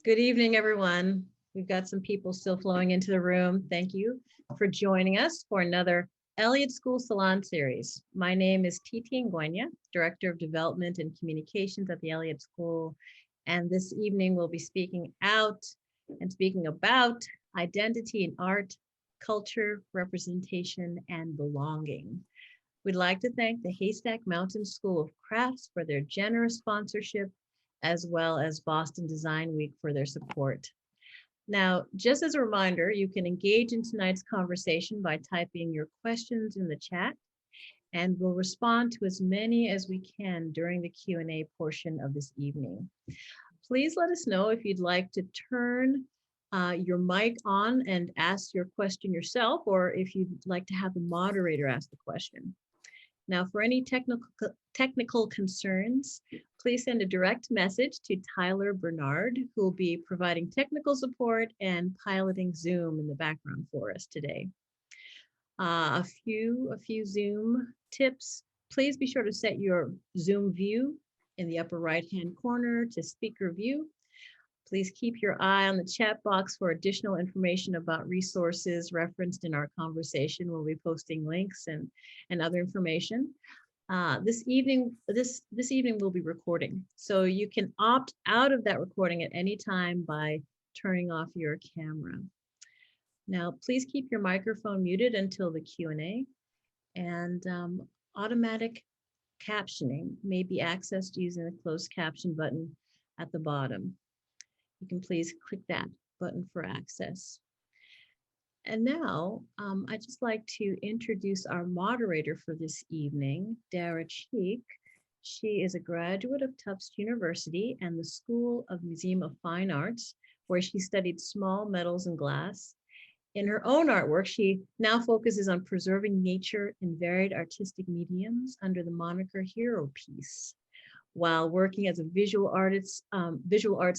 Good evening, everyone. We've got some people still flowing into the room. Thank you for joining us for another Eliot School Salon Series. My name is Titi Nguenya, Director of Development and Communications at the Eliot School. And this evening we'll be speaking out and speaking about identity in art, culture, representation, and belonging. We'd like to thank the Haystack Mountain School of Crafts for their generous sponsorship, as well as Boston Design Week for their support. Now, just as a reminder, you can engage in tonight's conversation by typing your questions in the chat, and we'll respond to as many as we can during the Q&A portion of this evening. Please let us know if you'd like to turn your mic on and ask your question yourself, or if you'd like to have the moderator ask the question. Now, for any technical concerns, please send a direct message to Tyler Bernard, who will be providing technical support and piloting Zoom in the background for us today. A few Zoom tips. Please be sure to set your Zoom view in the upper right-hand corner to speaker view. Please keep your eye on the chat box for additional information about resources referenced in our conversation. We'll be posting links and other information. This evening we'll be recording. So you can opt out of that recording at any time by turning off your camera. Now, please keep your microphone muted until the Q&A, and automatic captioning may be accessed using the closed caption button at the bottom. You can please click that button for access. And now I'd just like to introduce our moderator for this evening, Dara Cheek. She is a graduate of Tufts University and the School of Museum of Fine Arts, where she studied small metals and glass. In her own artwork, she now focuses on preserving nature in varied artistic mediums under the moniker Hero Piece. While working as a visual arts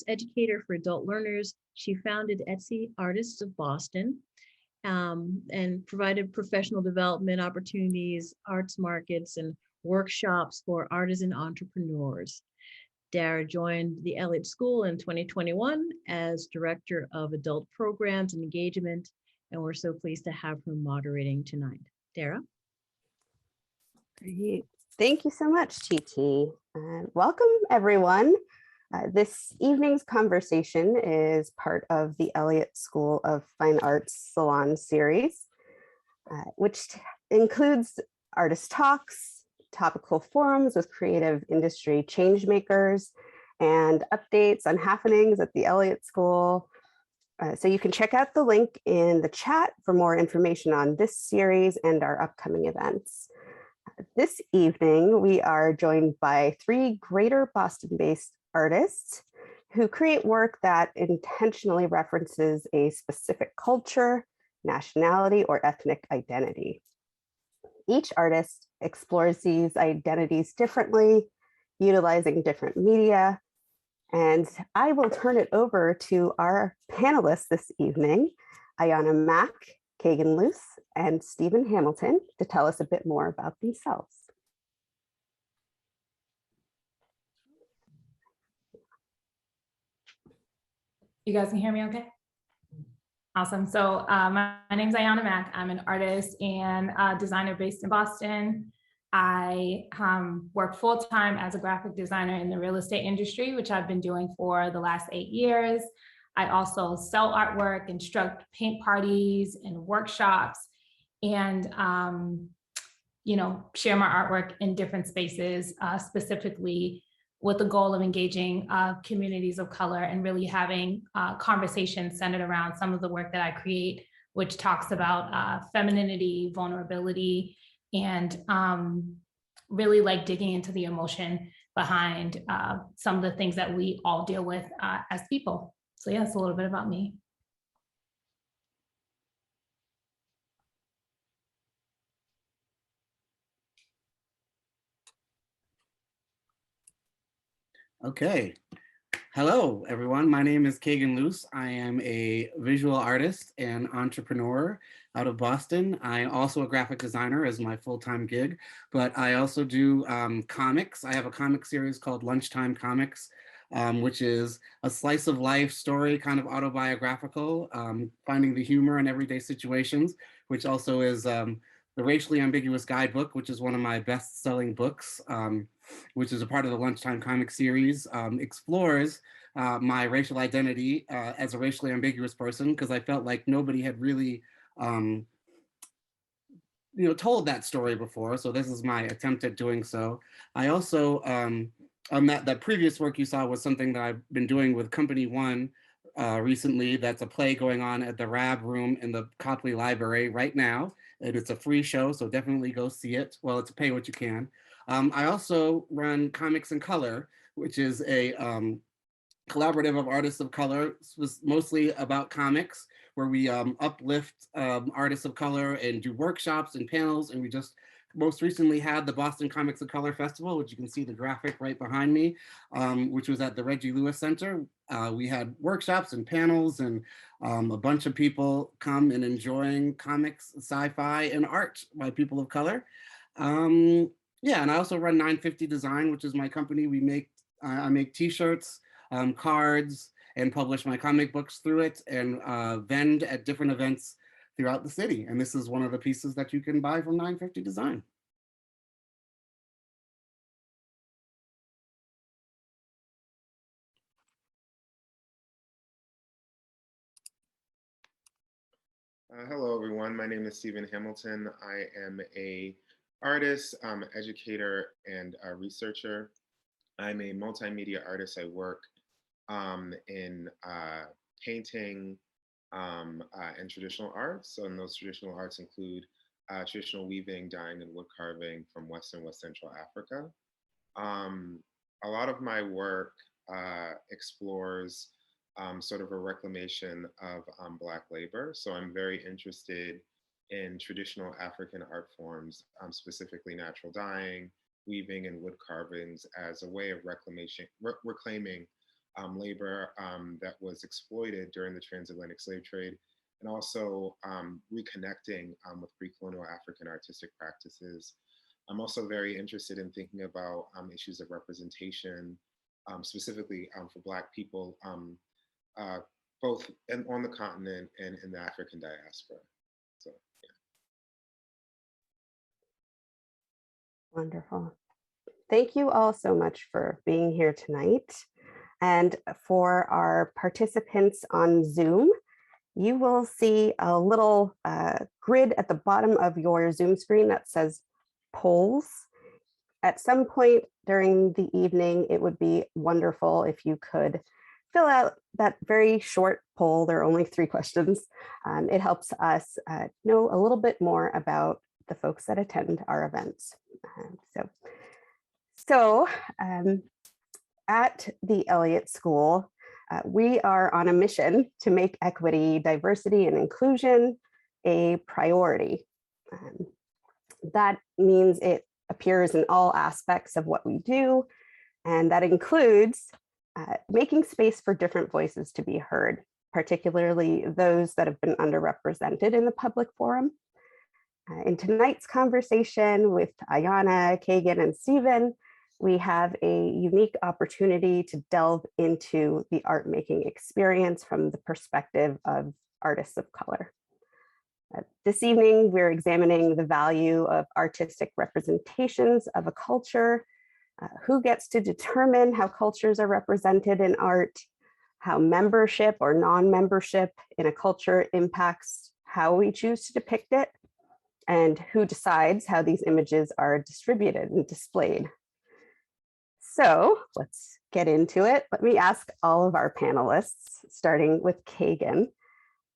educator for adult learners, she founded Etsy Artists of Boston and provided professional development opportunities, arts markets, and workshops for artisan entrepreneurs. Dara joined the Eliot School in 2021 as Director of Adult Programs and Engagement, and we're so pleased to have her moderating tonight. Dara? Great. Thank you so much, TT. Welcome, everyone. This evening's conversation is part of the Eliot School of Fine Arts Salon Series, which includes artist talks, topical forums with creative industry changemakers, and updates on happenings at the Eliot School. So you can check out the link in the chat for more information on this series and our upcoming events. This evening, we are joined by 3 Greater Boston-based artists who create work that intentionally references a specific culture, nationality, or ethnic identity. Each artist explores these identities differently, utilizing different media, and I will turn it over to our panelists this evening, Ayana Mack, Cagen Luse, and Stephen Hamilton, to tell us a bit more about themselves. You guys can hear me okay? Awesome. So my name's Ayana Mack. I'm an artist and designer based in Boston. I work full-time as a graphic designer in the real estate industry, which I've been doing for the last 8 years. I also sell artwork, instruct paint parties and workshops, and share my artwork in different spaces, specifically with the goal of engaging communities of color and really having conversations centered around some of the work that I create, which talks about femininity, vulnerability, and really like digging into the emotion behind some of the things that we all deal with as people. So yeah, that's a little bit about me. Okay. Hello, everyone. My name is Cagen Luse. I am a visual artist and entrepreneur out of Boston. I'm also a graphic designer as my full-time gig, but I also do comics. I have a comic series called Lunchtime Comics which is a slice of life story, kind of autobiographical, finding the humor in everyday situations, which also is the Racially Ambiguous Guidebook, which is one of my best-selling books, which is a part of the Lunchtime Comic series, explores my racial identity as a racially ambiguous person, because I felt like nobody had really told that story before. So this is my attempt at doing so. I also, that previous work you saw was something that I've been doing with Company One recently. That's a play going on at the Rab Room in the Copley Library right now. And it's a free show, so definitely go see it. Well, it's pay what you can. I also run Comics in Color, which is a collaborative of artists of color. This was mostly about comics, where we uplift artists of color and do workshops and panels. And we just most recently had the Boston Comics of Color Festival, which you can see the graphic right behind me, which was at the Reggie Lewis Center. We had workshops and panels, and a bunch of people come and enjoying comics, sci-fi, and art by people of color. Yeah, and I also run 950 Design, which is my company. I make t-shirts, cards, and publish my comic books through it, and vend at different events throughout the city. And this is one of the pieces that you can buy from 950 Design. Hello, everyone. My name is Stephen Hamilton. I am a artist, educator, and a researcher. I'm a multimedia artist. I work in painting and traditional arts. So, and those traditional arts include traditional weaving, dyeing, and wood carving from West Central Africa. A lot of my work explores sort of a reclamation of Black labor. So I'm very interested in traditional African art forms, specifically natural dyeing, weaving, and wood carvings as a way of reclaiming labor that was exploited during the transatlantic slave trade, and also reconnecting with pre-colonial African artistic practices. I'm also very interested in thinking about issues of representation, specifically for Black people, both on the continent and in the African diaspora. So, yeah. Wonderful. Thank you all so much for being here tonight. And for our participants on Zoom, you will see a little grid at the bottom of your Zoom screen that says polls. At some point during the evening, it would be wonderful if you could fill out that very short poll. There are only 3 questions. It helps us know a little bit more about the folks that attend our events. So at the Eliot School, we are on a mission to make equity, diversity, and inclusion a priority. That means it appears in all aspects of what we do, and that includes making space for different voices to be heard, particularly those that have been underrepresented in the public forum. In tonight's conversation with Ayana, Cagen, and Stephen, we have a unique opportunity to delve into the art making experience from the perspective of artists of color. This evening, we're examining the value of artistic representations of a culture, who gets to determine how cultures are represented in art, how membership or non-membership in a culture impacts how we choose to depict it, and who decides how these images are distributed and displayed. So let's get into it. Let me ask all of our panelists, starting with Cagen,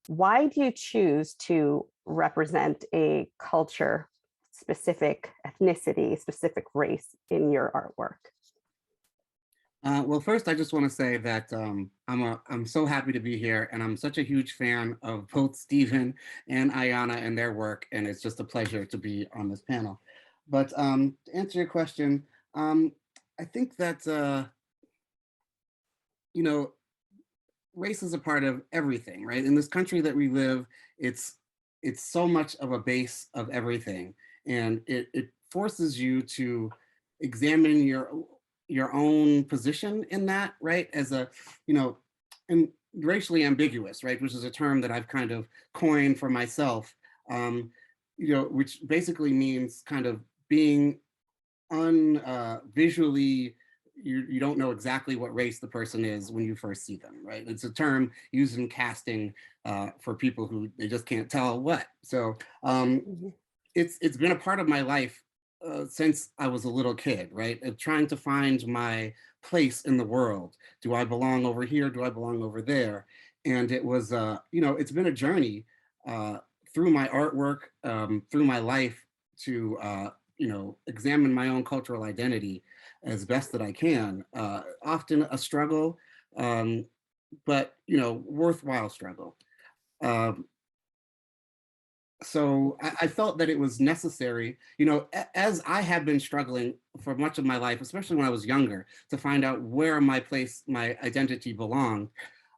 why do you choose to represent a culture, specific ethnicity, specific race in your artwork? Well, first, I just want to say that I'm so happy to be here, and I'm such a huge fan of both Stephen and Ayana and their work, and it's just a pleasure to be on this panel. But to answer your question, I think that race is a part of everything, right? In this country that we live, it's so much of a base of everything, and it forces you to examine your own position in that, right? As a, you know, and racially ambiguous, right? Which is a term that I've kind of coined for myself, you know, which basically means kind of being visually, you don't know exactly what race the person is when you first see them, right? It's a term used in casting for people who they just can't tell what. So it's been a part of my life since I was a little kid, right? Of trying to find my place in the world. Do I belong over here? Do I belong over there? And it was, you know, it's been a journey through my artwork, through my life to, you know, examine my own cultural identity as best that I can. Often a struggle, but, you know, worthwhile struggle. Um, so I felt that it was necessary, you know, as I have been struggling for much of my life, especially when I was younger, to find out where my place, my identity belonged.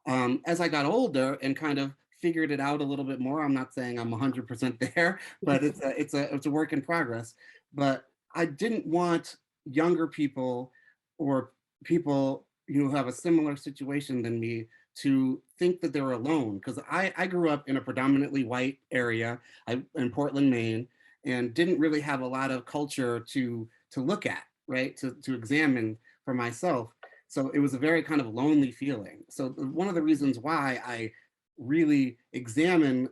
As I got older and kind of figured it out a little bit more, I'm not saying I'm 100% there, but it's a work in progress. But I didn't want younger people or people who have a similar situation than me to think that they're alone, because I grew up in a predominantly white area in Portland, Maine, and didn't really have a lot of culture to look at, right? To examine for myself. So it was a very kind of lonely feeling. So one of the reasons why I really examine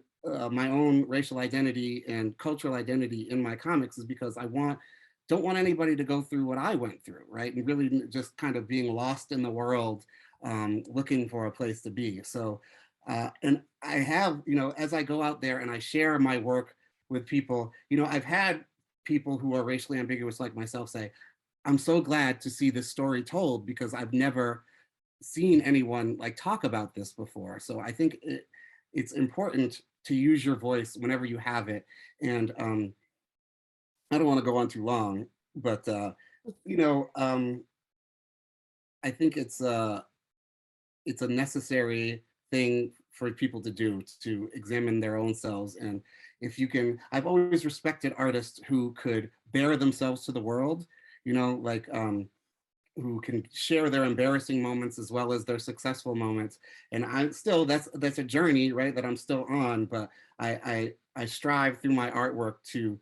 my own racial identity and cultural identity in my comics is because don't want anybody to go through what I went through, right? And really just kind of being lost in the world, looking for a place to be. So, and I have, you know, as I go out there and I share my work with people, you know, I've had people who are racially ambiguous like myself say, I'm so glad to see this story told because I've never seen anyone like talk about this before. So I think it's important to use your voice whenever you have it. And I don't want to go on too long, but you know, I think it's a necessary thing for people to do, to examine their own selves. And if you can, I've always respected artists who could bare themselves to the world, you know, like who can share their embarrassing moments as well as their successful moments. And I'm still, that's a journey, right, that I'm still on, but I strive through my artwork to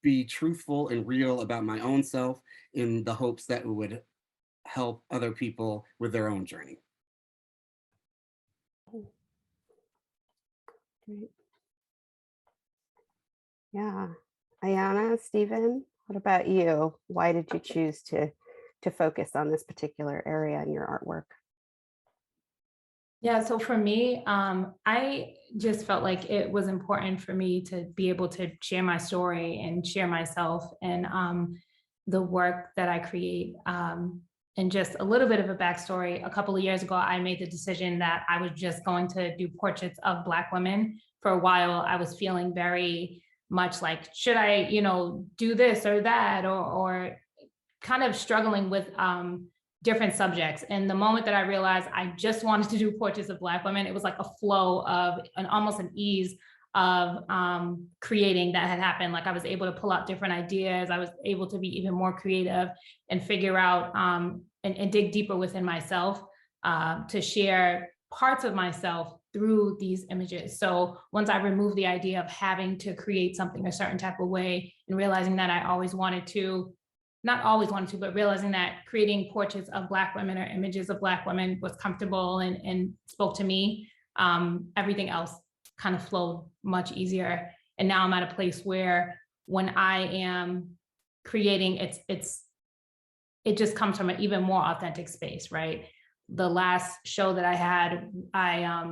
be truthful and real about my own self in the hopes that it would help other people with their own journey. Great. Yeah. Ayana, Stephen, what about you? Why did you choose to focus on this particular area in your artwork? Yeah, so for me, I just felt like it was important for me to be able to share my story and share myself and the work that I create. And just a little bit of a backstory, a couple of years ago, I made the decision that I was just going to do portraits of Black women. For a while, I was feeling very much like, should I, you know, do this or that, or kind of struggling with different subjects. And the moment that I realized I just wanted to do portraits of Black women, it was like a flow of almost an ease of creating that had happened. Like I was able to pull out different ideas. I was able to be even more creative and figure out and dig deeper within myself to share parts of myself through these images. So once I removed the idea of having to create something a certain type of way and realizing that I always wanted to, not always wanted to, but realizing that creating portraits of Black women or images of Black women was comfortable and spoke to me, everything else kind of flowed much easier. And now I'm at a place where when I am creating, it just comes from an even more authentic space, right? The last show that I had, I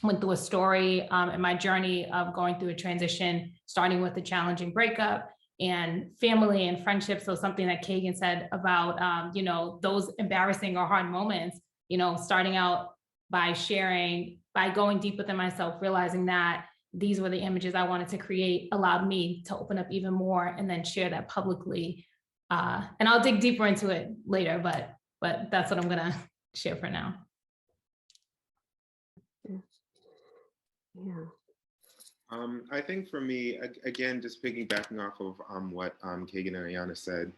went through a story in my journey of going through a transition, starting with a challenging breakup and family and friendship. So something that Cagen said about, you know, those embarrassing or hard moments, you know, starting out by sharing, by going deep within myself, realizing that these were the images I wanted to create, allowed me to open up even more and then share that publicly. And I'll dig deeper into it later, but that's what I'm gonna share for now. Yeah. I think for me, again, just piggybacking off of what Cagen and Ayana said,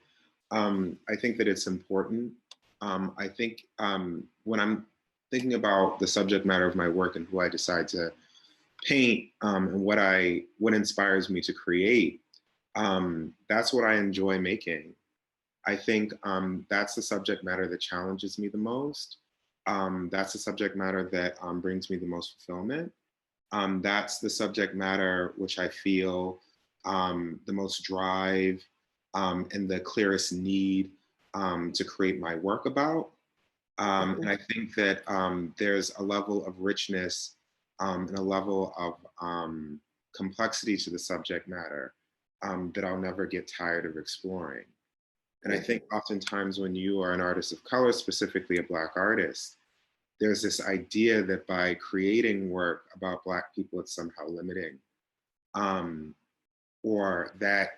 I think that it's important. I think when I'm thinking about the subject matter of my work and who I decide to paint and what inspires me to create, that's what I enjoy making. I think that's the subject matter that challenges me the most. That's the subject matter that brings me the most fulfillment. That's the subject matter which I feel the most drive and the clearest need to create my work about. And I think that there's a level of richness and a level of complexity to the subject matter that I'll never get tired of exploring. And I think oftentimes when you are an artist of color, specifically a Black artist, there's this idea that by creating work about Black people, it's somehow limiting. Or that,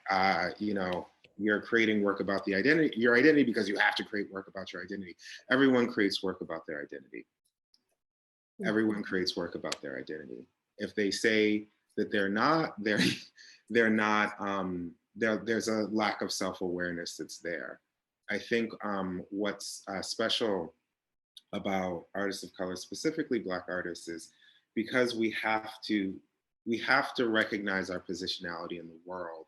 you know, you're creating work about your identity because you have to create work about your identity. Everyone creates work about their identity. Everyone creates work about their identity. If they say that they're not, they're not, there's a lack of self-awareness that's there. I think what's special about artists of color, specifically Black artists, is because we have to recognize our positionality in the world.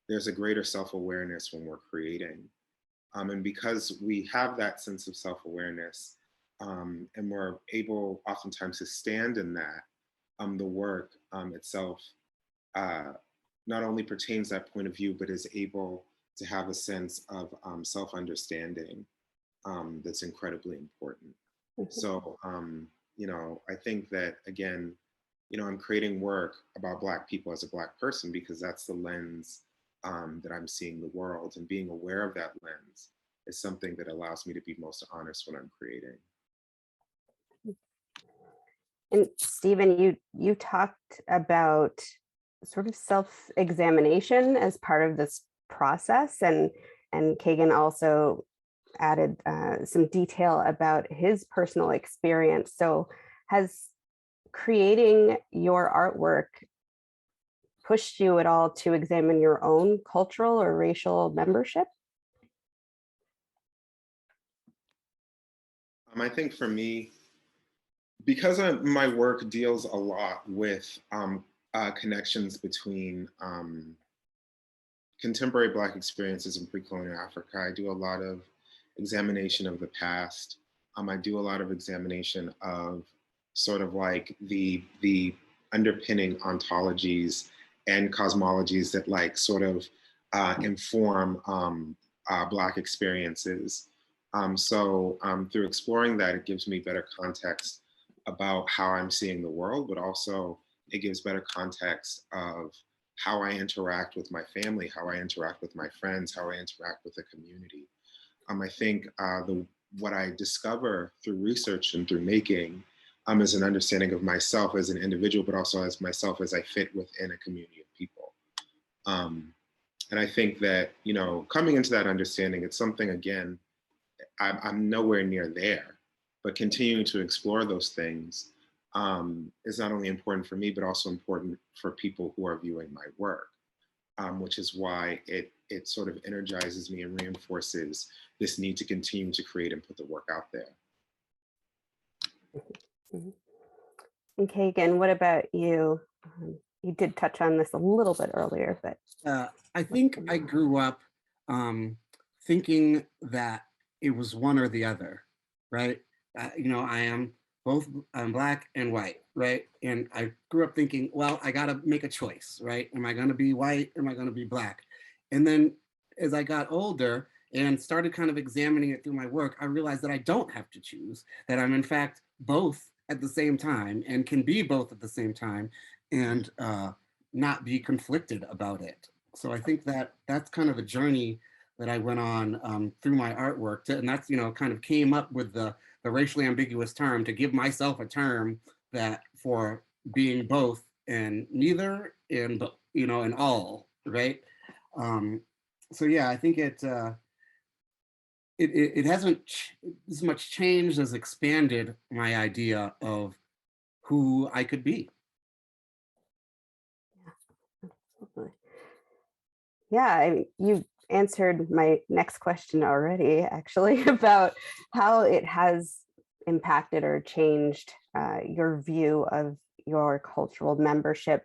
There's a greater self-awareness when we're creating. And because we have that sense of self-awareness and we're able oftentimes to stand in that, the work itself not only pertains that point of view, but is able to have a sense of self-understanding that's incredibly important. So, you know, I think that, again, you know, I'm creating work about Black people as a Black person because that's the lens that I'm seeing the world, and being aware of that lens is something that allows me to be most honest when I'm creating. And Stephen, you talked about sort of self-examination as part of this process, and Cagen also added some detail about his personal experience. So has creating your artwork pushed you at all to examine your own cultural or racial membership? I think for me, because my work deals a lot with connections between contemporary Black experiences in pre-colonial Africa, I do a lot of examination of the past. I do a lot of examination of sort of like the underpinning ontologies and cosmologies that like sort of inform Black experiences. So through exploring that, it gives me better context about how I'm seeing the world, but also it gives better context of how I interact with my family, how I interact with my friends, how I interact with the community. I think what I discover through research and through making is an understanding of myself as an individual, but also as myself as I fit within a community of people. And I think that, you know, coming into that understanding, it's something, again, I'm nowhere near there, but continuing to explore those things is not only important for me, but also important for people who are viewing my work, which is why it sort of energizes me and reinforces this need to continue to create and put the work out there. Okay, again, what about you? You did touch on this a little bit earlier, but. I think I grew up thinking that it was one or the other, right? You know, I'm Black and white, right? And I grew up thinking, well, I gotta make a choice, right? Am I gonna be white? Am I gonna be Black? And then as I got older and started kind of examining it through my work, I realized that I don't have to choose, that I'm in fact both at the same time and can be both at the same time and not be conflicted about it. So I think that that's kind of a journey that I went on through my artwork, and that's, you know, kind of came up with the racially ambiguous term to give myself a term that for being both and neither and, you know, and all, right? So yeah, I think it hasn't as much changed as expanded my idea of who I could be. Yeah, you answered my next question already, actually, about how it has impacted or changed your view of your cultural membership.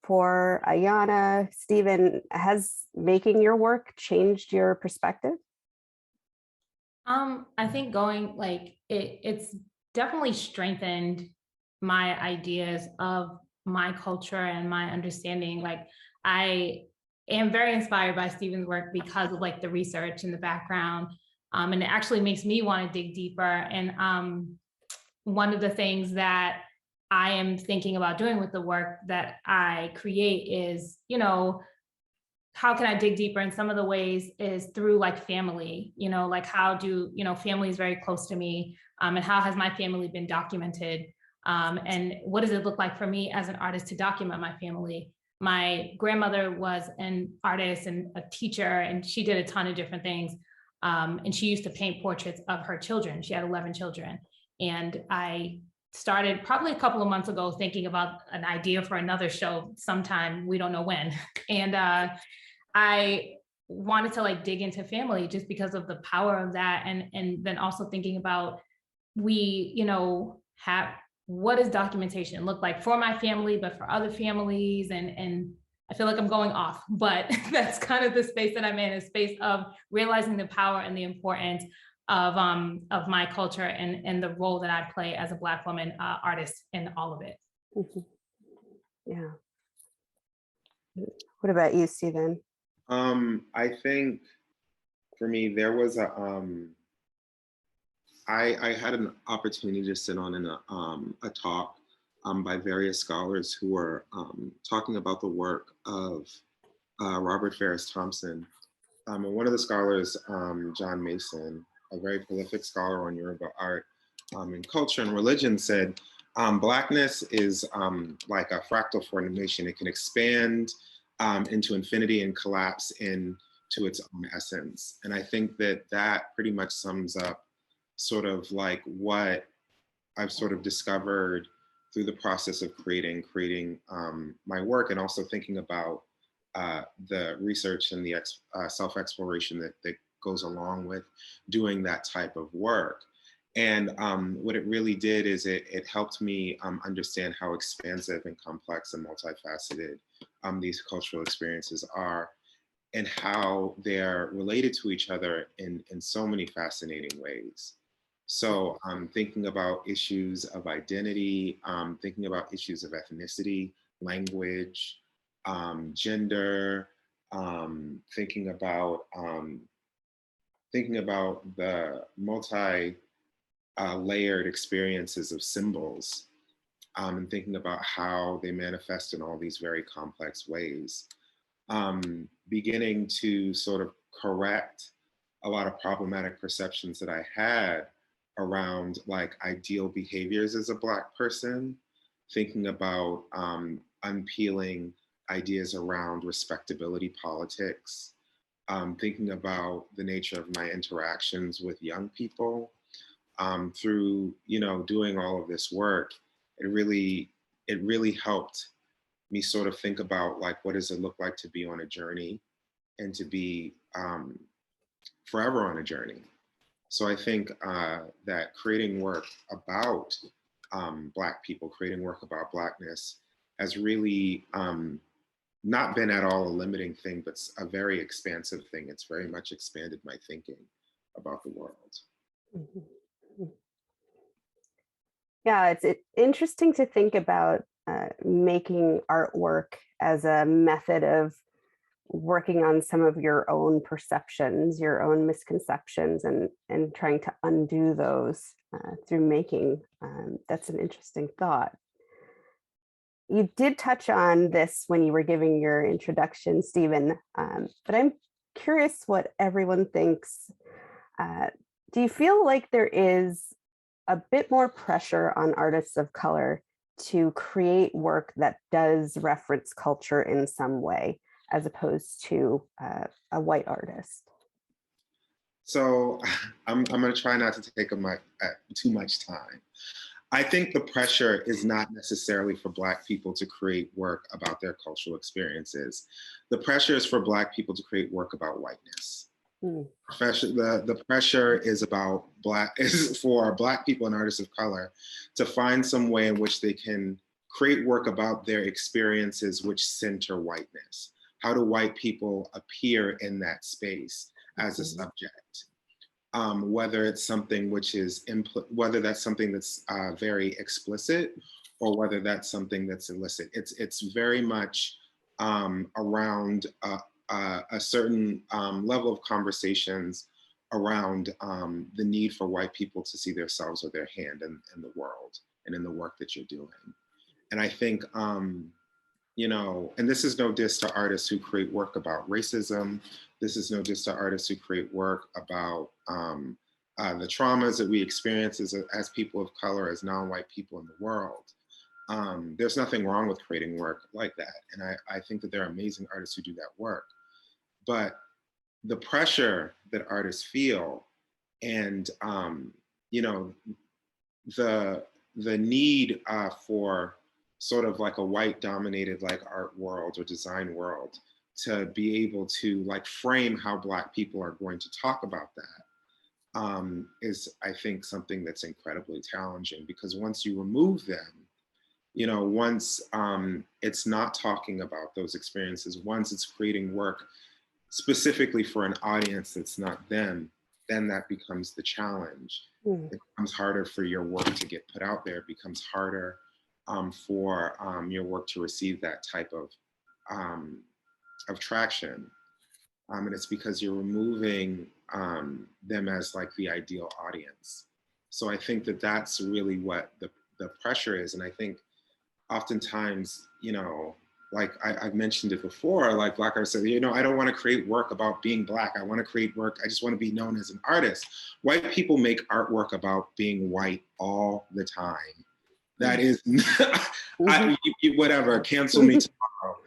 For Ayana, Stephen, has making your work changed your perspective? I think going it's definitely strengthened my ideas of my culture and my understanding. Like I am very inspired by Stephen's work because of like the research and the background. And it actually makes me want to dig deeper. And one of the things that I am thinking about doing with the work that I create is, how can I dig deeper? And some of the ways is through like family, like how do, family is very close to me, and how has my family been documented? And what does it look like for me as an artist to document my family? My grandmother was an artist and a teacher, and she did a ton of different things. And she used to paint portraits of her children. She had 11 children. And I started probably a couple of months ago thinking about an idea for another show sometime, we don't know when. And I wanted to like dig into family just because of the power of that. And then also thinking about we, have what does documentation look like for my family, but for other families. And I feel like I'm going off, but that's kind of the space that I'm in, a space of realizing the power and the importance of my culture and the role that I play as a Black woman artist in all of it. Mhm. Yeah. What about you, Stephen? I think for me, there was I had an opportunity to sit on in a talk by various scholars who were talking about the work of Robert Ferris Thompson. And one of the scholars, John Mason, a very prolific scholar on Yoruba art and culture and religion, said, Blackness is like a fractal formation. It can expand into infinity and collapse into its own essence. And I think that pretty much sums up sort of like what I've sort of discovered through the process of creating my work, and also thinking about the research and the self-exploration that goes along with doing that type of work. And what it really did is it helped me understand how expansive and complex and multifaceted these cultural experiences are, and how they're related to each other in so many fascinating ways. So thinking about issues of identity, thinking about issues of ethnicity, language, gender, thinking about the layered experiences of symbols, and thinking about how they manifest in all these very complex ways. Beginning to sort of correct a lot of problematic perceptions that I had around like ideal behaviors as a Black person, thinking about unpeeling ideas around respectability politics, thinking about the nature of my interactions with young people. Through doing all of this work, it really helped me sort of think about like, what does it look like to be on a journey and to be forever on a journey. So I think that creating work about Black people, creating work about Blackness has really not been at all a limiting thing, but a very expansive thing. It's very much expanded my thinking about the world. Mhm. Yeah, it's interesting to think about making artwork as a method of working on some of your own perceptions, your own misconceptions, and trying to undo those through making. That's an interesting thought. You did touch on this when you were giving your introduction, Stephen, but I'm curious what everyone thinks. Do you feel like there is a bit more pressure on artists of color to create work that does reference culture in some way, as opposed to a white artist? So I'm going to try not to take too much time. I think the pressure is not necessarily for Black people to create work about their cultural experiences. The pressure is for Black people to create work about whiteness. The pressure is is for Black people and artists of color to find some way in which they can create work about their experiences which center whiteness. How do white people appear in that space as a subject? Whether it's something which is, whether that's something that's very explicit or whether that's something that's illicit. It's very much around a certain level of conversations around the need for white people to see themselves or their hand in the world and in the work that you're doing. And I think, you know, and this is no diss to artists who create work about racism. This is no diss to artists who create work about the traumas that we experience as people of color, as non-white people in the world. There's nothing wrong with creating work like that. And I think that there are amazing artists who do that work. But the pressure that artists feel and, you know, the need for sort of like a white dominated like art world or design world to be able to like frame how Black people are going to talk about that is, I think, something that's incredibly challenging, because once you remove them, you know, once it's not talking about those experiences, once it's creating work specifically for an audience that's not them, then that becomes the challenge. It becomes harder for your work to get put out there. It becomes harder for your work to receive that type of traction. And it's because you're removing them as like the ideal audience. So I think that that's really what the pressure is. And I think oftentimes, you know, like I've mentioned it before, like Black artists say, you know, I don't want to create work about being Black. I want to create work, I just want to be known as an artist. White people make artwork about being white all the time. That is, whatever, cancel me tomorrow.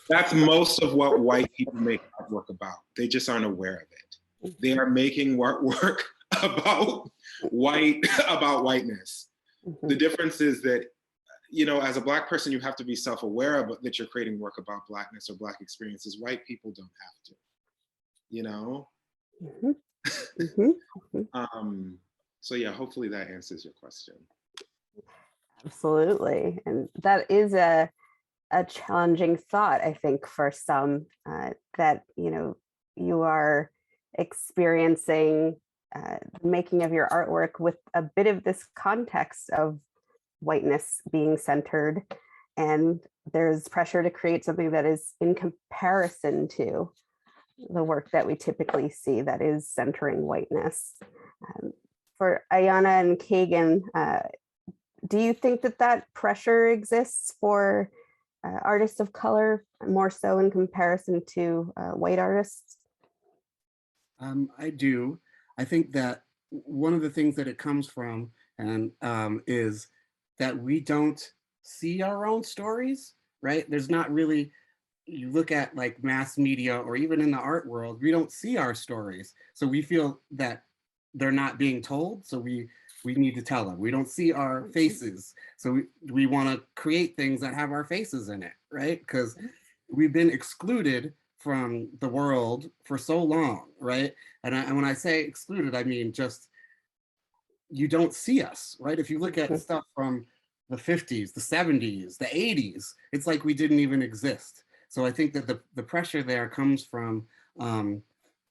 That's most of what white people make artwork about. They just aren't aware of it. They are making work about whiteness. The difference is that, you know, as a Black person, you have to be self-aware of that you're creating work about Blackness or Black experiences. White people don't have to, you know? So yeah, hopefully that answers your question. Absolutely. And that is a challenging thought, I think, for some, that, you know, you are experiencing making of your artwork with a bit of this context of whiteness being centered, and there's pressure to create something that is in comparison to the work that we typically see that is centering whiteness. For Ayana and Cagen, do you think that pressure exists for artists of color more so in comparison to white artists? I do. I think that one of the things that it comes from and is that we don't see our own stories, right? There's not really, you look at like mass media or even in the art world, we don't see our stories. So we feel that they're not being told. So we need to tell them. We don't see our faces. So we want to create things that have our faces in it, right? Because we've been excluded from the world for so long, right? And when I say excluded, I mean just, you don't see us, right? If you look at stuff from the 50s, the 70s, the 80s, it's like we didn't even exist. So I think that the pressure there comes from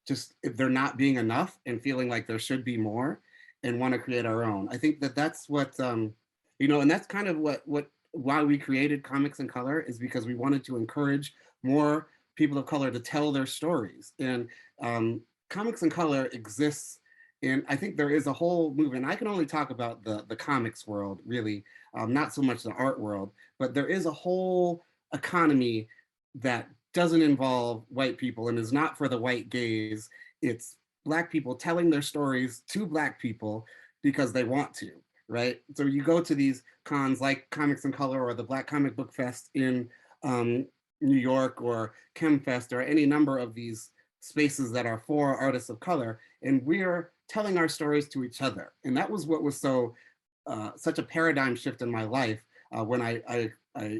just if there not being enough and feeling like there should be more and want to create our own. I think that that's what, you know, and that's kind of why we created Comics in Color, is because we wanted to encourage more people of color to tell their stories. And Comics in Color exists, and I think there is a whole movement. I can only talk about the comics world, really, not so much the art world, but there is a whole economy that doesn't involve white people and is not for the white gaze. It's Black people telling their stories to Black people because they want to, right? So you go to these cons like Comics in Color or the Black Comic Book Fest in New York or ChemFest or any number of these spaces that are for artists of color, and we're telling our stories to each other. And that was what was so such a paradigm shift in my life when I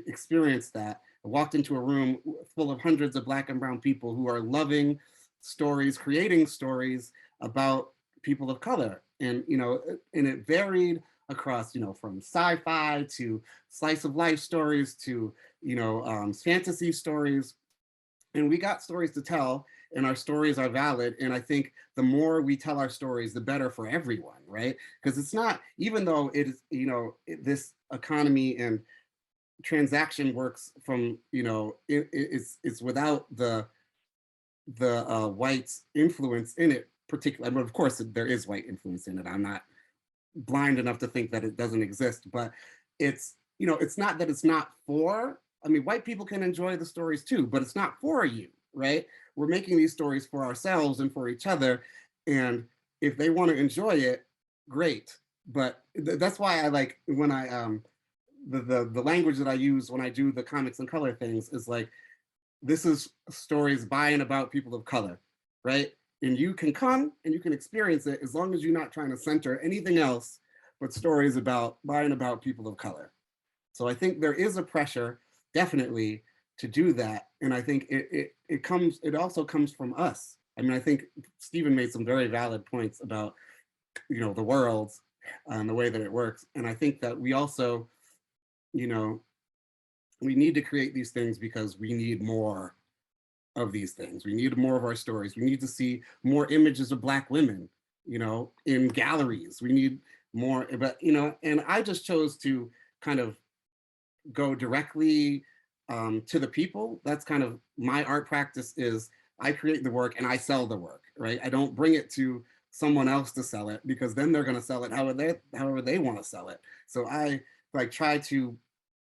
experienced that. I walked into a room full of hundreds of Black and brown people who are loving stories, creating stories about people of color. And, and it varied across, from sci-fi to slice of life stories to, fantasy stories. And we got stories to tell, and our stories are valid. And I think the more we tell our stories, the better for everyone, right? Because it's not, even though it is, this economy and transaction works from, it's without the white influence in it, particularly. I mean, of course, there is white influence in it. I'm not blind enough to think that it doesn't exist, but it's, it's not that it's not for, I mean, white people can enjoy the stories too, but it's not for you, right? We're making these stories for ourselves and for each other. And if they want to enjoy it, great. But that's why I like when I, the language that I use when I do the comics and color things is like, this is stories by and about people of color, right? And you can come and you can experience it as long as you're not trying to center anything else but stories about by and about people of color. So I think there is a pressure, definitely, to do that. And I think it also comes from us. I mean, I think Stephen made some very valid points about, the world and the way that it works. And I think that we also, we need to create these things because we need more of these things. We need more of our stories. We need to see more images of Black women, in galleries. We need more, but, and I just chose to kind of go directly to the people. That's kind of my art practice is I create the work and I sell the work, right? I don't bring it to someone else to sell it because then they're going to sell it however they want to sell it. So I like try to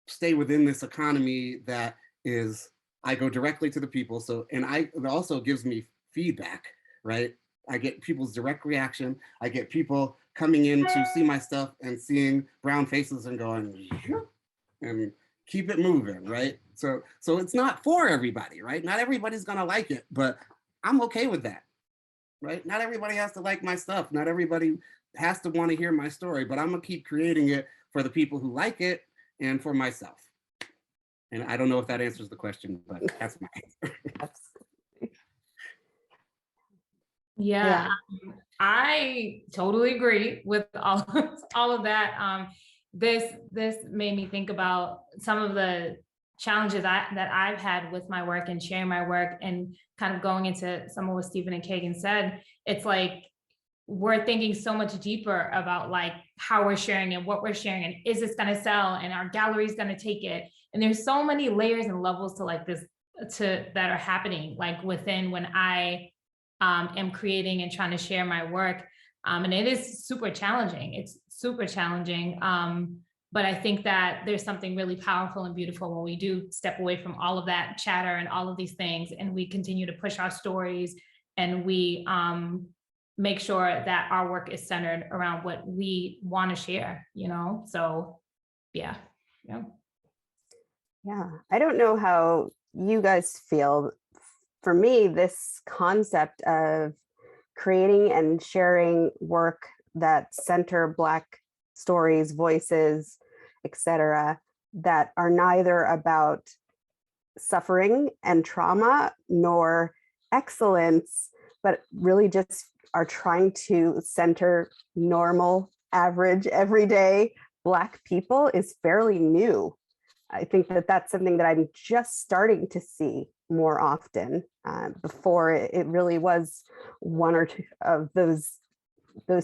stay within this economy that is, I go directly to the people. So, and it also gives me feedback, right? I get people's direct reaction. I get people coming in to see my stuff and seeing brown faces and going, and keep it moving, right? So it's not for everybody, right? Not everybody's gonna like it, but I'm okay with that, right? Not everybody has to like my stuff. Not everybody has to want to hear my story, but I'm gonna keep creating it for the people who like it and for myself. And I don't know if that answers the question, but that's my answer. Yeah, I totally agree with all of that. This made me think about some of the challenges that I've had with my work and sharing my work, and kind of going into some of what Stephen and Cagen said. It's like we're thinking so much deeper about like how we're sharing and what we're sharing, and is this going to sell, and our gallery's going to take it. And there's so many layers and levels to like this that are happening like within when I am creating and trying to share my work. And it is super challenging. It's super challenging. But I think that there's something really powerful and beautiful when we do step away from all of that chatter and all of these things, and we continue to push our stories, and we make sure that our work is centered around what we want to share, So yeah. Yeah, I don't know how you guys feel. For me, this concept of creating and sharing work that center Black stories, voices, etc., that are neither about suffering and trauma nor excellence, but really just are trying to center normal, average, everyday Black people is fairly new. I think that that's something that I'm just starting to see more often. Before it really was one or two of those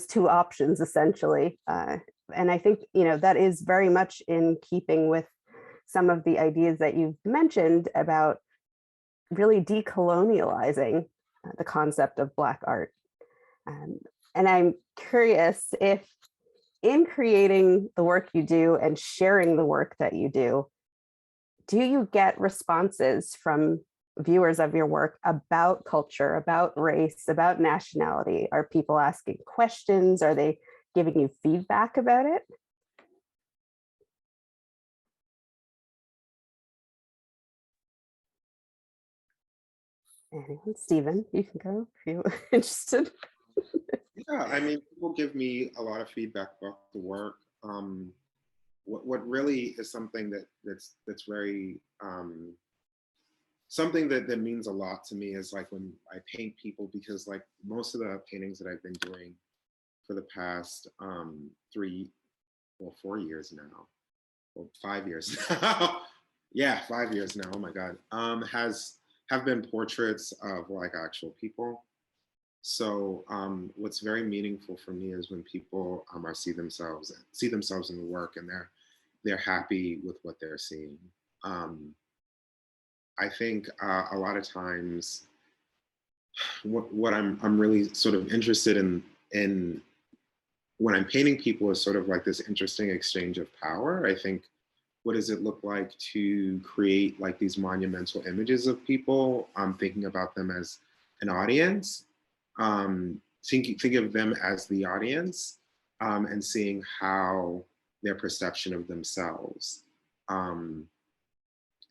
two options essentially. And I think, that is very much in keeping with some of the ideas that you've mentioned about really decolonializing the concept of Black art. And I'm curious if in creating the work you do and sharing the work that you do you get responses from viewers of your work about culture, about race, about nationality? Are people asking questions? Are they giving you feedback about it? Anyone? Stephen, you can go if you're interested. Yeah, I mean, people give me a lot of feedback about the work. what really is something that's very something that means a lot to me is like when I paint people, because like most of the paintings that I've been doing for the past 4 years now, or 5 years now, yeah, 5 years now, oh my God, have been portraits of like actual people. So what's very meaningful for me is when people see themselves in the work, and they're happy with what they're seeing. I think a lot of times what I'm really sort of interested in when I'm painting people is sort of like this interesting exchange of power. I think, what does it look like to create like these monumental images of people? Thinking about them as an audience, think of them as the audience, and seeing how their perception of themselves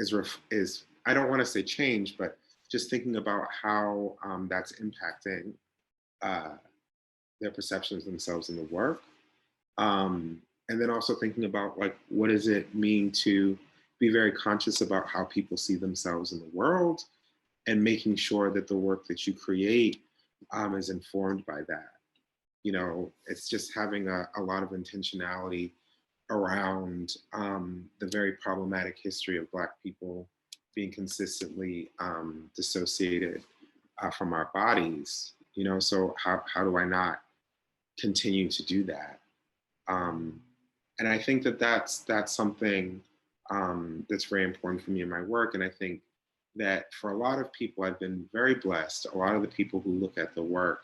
is I don't want to say change, but just thinking about how that's impacting their perceptions of themselves in the work. And then also thinking about like, what does it mean to be very conscious about how people see themselves in the world, and making sure that the work that you create is informed by that. You know, it's just having a lot of intentionality around the very problematic history of Black people being consistently dissociated from our bodies. You know, so how do I not continue to do that? And I think that that's something that's very important for me in my work. And I think that for a lot of people, I've been very blessed. A lot of the people who look at the work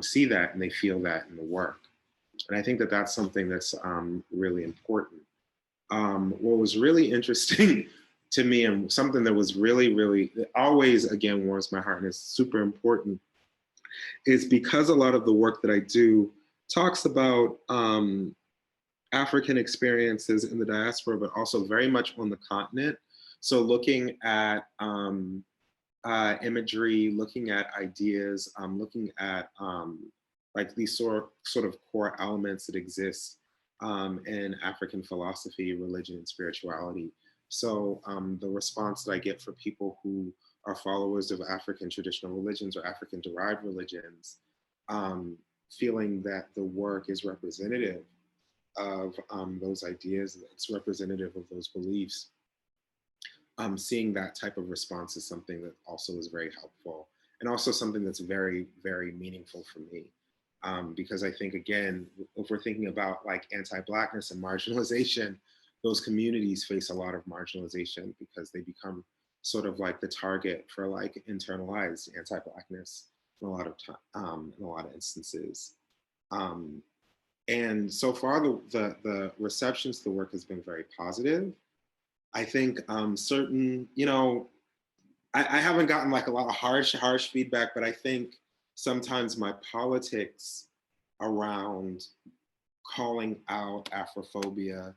see that, and they feel that in the work. And I think that that's something that's really important. What was really interesting to me, and something that was really that always, again, warms my heart and is super important, is because a lot of the work that I do talks about African experiences in the diaspora, but also very much on the continent. So looking at imagery, looking at ideas, looking at like these sort of core elements that exist in African philosophy, religion, and spirituality. So the response that I get for people who are followers of African traditional religions or African derived religions, feeling that the work is representative of those ideas, it's representative of those beliefs. Seeing that type of response is something that also is very helpful, and also something that's very meaningful for me. Because I think, again, if we're thinking about like anti-Blackness and marginalization, those communities face a lot of marginalization because they become sort of like the target for like internalized anti-Blackness in a lot of time, in a lot of instances. And so far, the reception to the work has been very positive. I think certain, you know, I haven't gotten like a lot of harsh feedback, but I think sometimes my politics around calling out Afrophobia,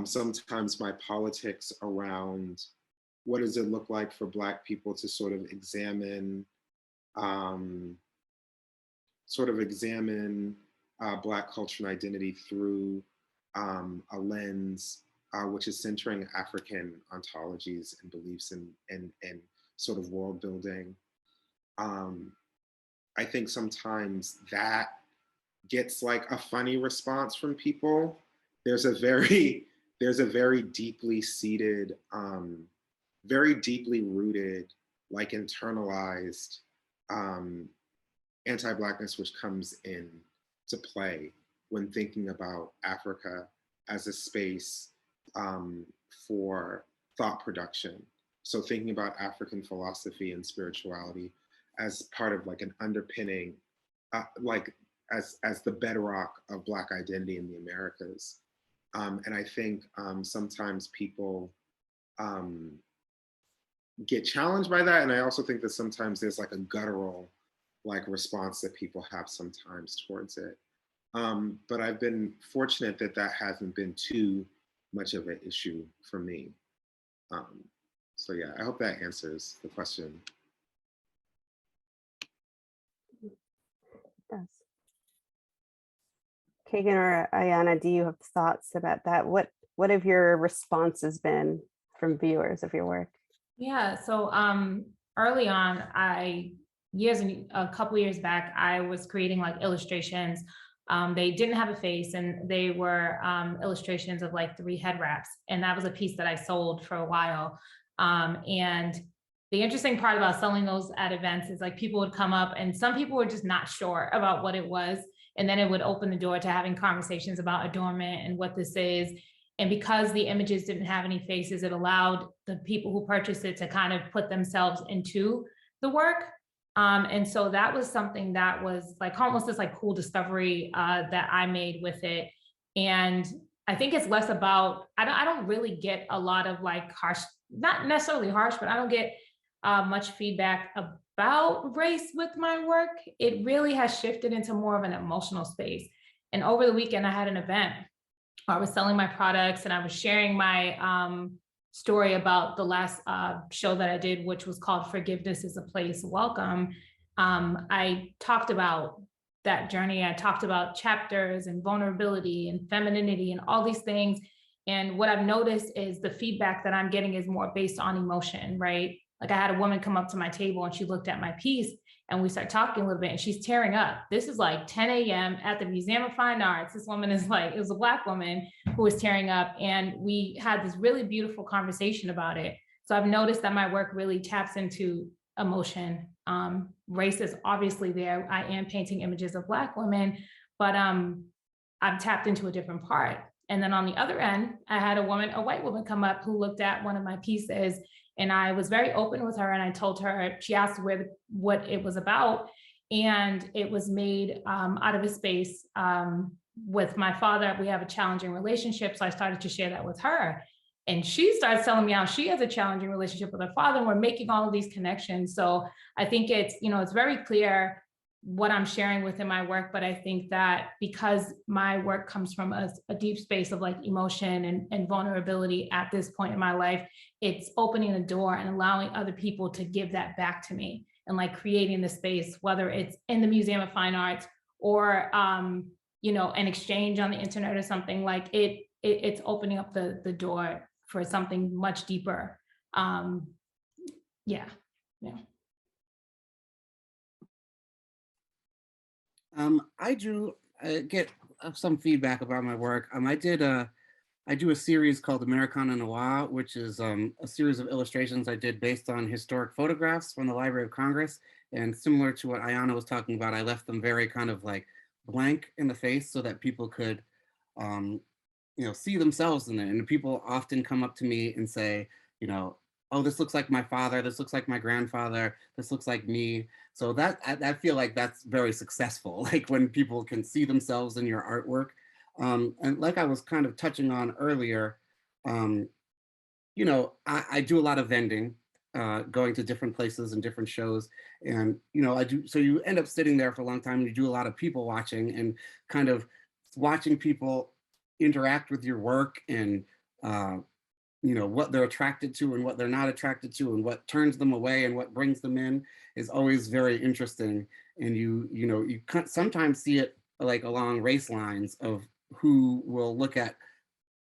sometimes my politics around what does it look like for Black people to sort of examine Black culture and identity through a lens which is centering African ontologies and beliefs and sort of world building. I think sometimes that gets like a funny response from people. There's a very deeply seated, very deeply rooted, like internalized anti-Blackness which comes in to play when thinking about Africa as a space for thought production. So thinking about African philosophy and spirituality as part of like an underpinning, like as the bedrock of Black identity in the Americas. And I think sometimes people get challenged by that. And I also think that sometimes there's like a guttural like response that people have sometimes towards it. But I've been fortunate that that hasn't been too much of an issue for me. So yeah, I hope that answers the question. It does. Kagan or Ayana, do you have thoughts about that? What have your responses been from viewers of your work? Yeah, so early on, a couple years back, I was creating like illustrations. They didn't have a face, and they were illustrations of like 3 head wraps, and that was a piece that I sold for a while. And the interesting part about selling those at events is like people would come up, and some people were just not sure about what it was, and then it would open the door to having conversations about adornment and what this is. And because the images didn't have any faces, it allowed the people who purchased it to kind of put themselves into the work. And so that was something that was like almost this like cool discovery that I made with it. And I think it's less about, I don't really get a lot of like harsh, not necessarily harsh, but I don't get much feedback about race with my work. It really has shifted into more of an emotional space. And over the weekend, I had an event. I was selling my products and I was sharing my story about the last show that I did, which was called Forgiveness is a Place Welcome. I talked about that journey. I talked about chapters and vulnerability and femininity and all these things. And what I've noticed is the feedback that I'm getting is more based on emotion, right? Like I had a woman come up to my table and she looked at my piece and we started talking a little bit and she's tearing up. This is like 10 a.m. at the Museum of Fine Arts. This woman is like, it was a Black woman who was tearing up. And we had this really beautiful conversation about it. So I've noticed that my work really taps into emotion. Race is obviously there. I am painting images of Black women, but I've tapped into a different part. And then on the other end, I had a white woman come up who looked at one of my pieces, and I was very open with her. And I told her, she asked what it was about. And it was made out of a space with my father. We have a challenging relationship. So I started to share that with her. And she starts telling me how she has a challenging relationship with her father. And we're making all of these connections. So I think it's very clear what I'm sharing within my work, but I think that because my work comes from a deep space of like emotion and vulnerability at this point in my life, it's opening the door and allowing other people to give that back to me and like creating the space, whether it's in the Museum of Fine Arts or an exchange on the internet or something. Like it's opening up the door for something much deeper. Yeah. I do get some feedback about my work. I do a series called Americana Noir, which is a series of illustrations I did based on historic photographs from the Library of Congress. And similar to what Ayana was talking about, I left them very kind of like blank in the face so that people could, see themselves in it. And people often come up to me and say, oh, this looks like my father, this looks like my grandfather, this looks like me. So that I feel like that's very successful, like when people can see themselves in your artwork. And like I was kind of touching on earlier, I do a lot of vending, going to different places and different shows. And, I do, so you end up sitting there for a long time, and you do a lot of people watching and kind of watching people interact with your work and, what they're attracted to and what they're not attracted to and what turns them away and what brings them in is always very interesting. And you sometimes see it like along race lines of who will look at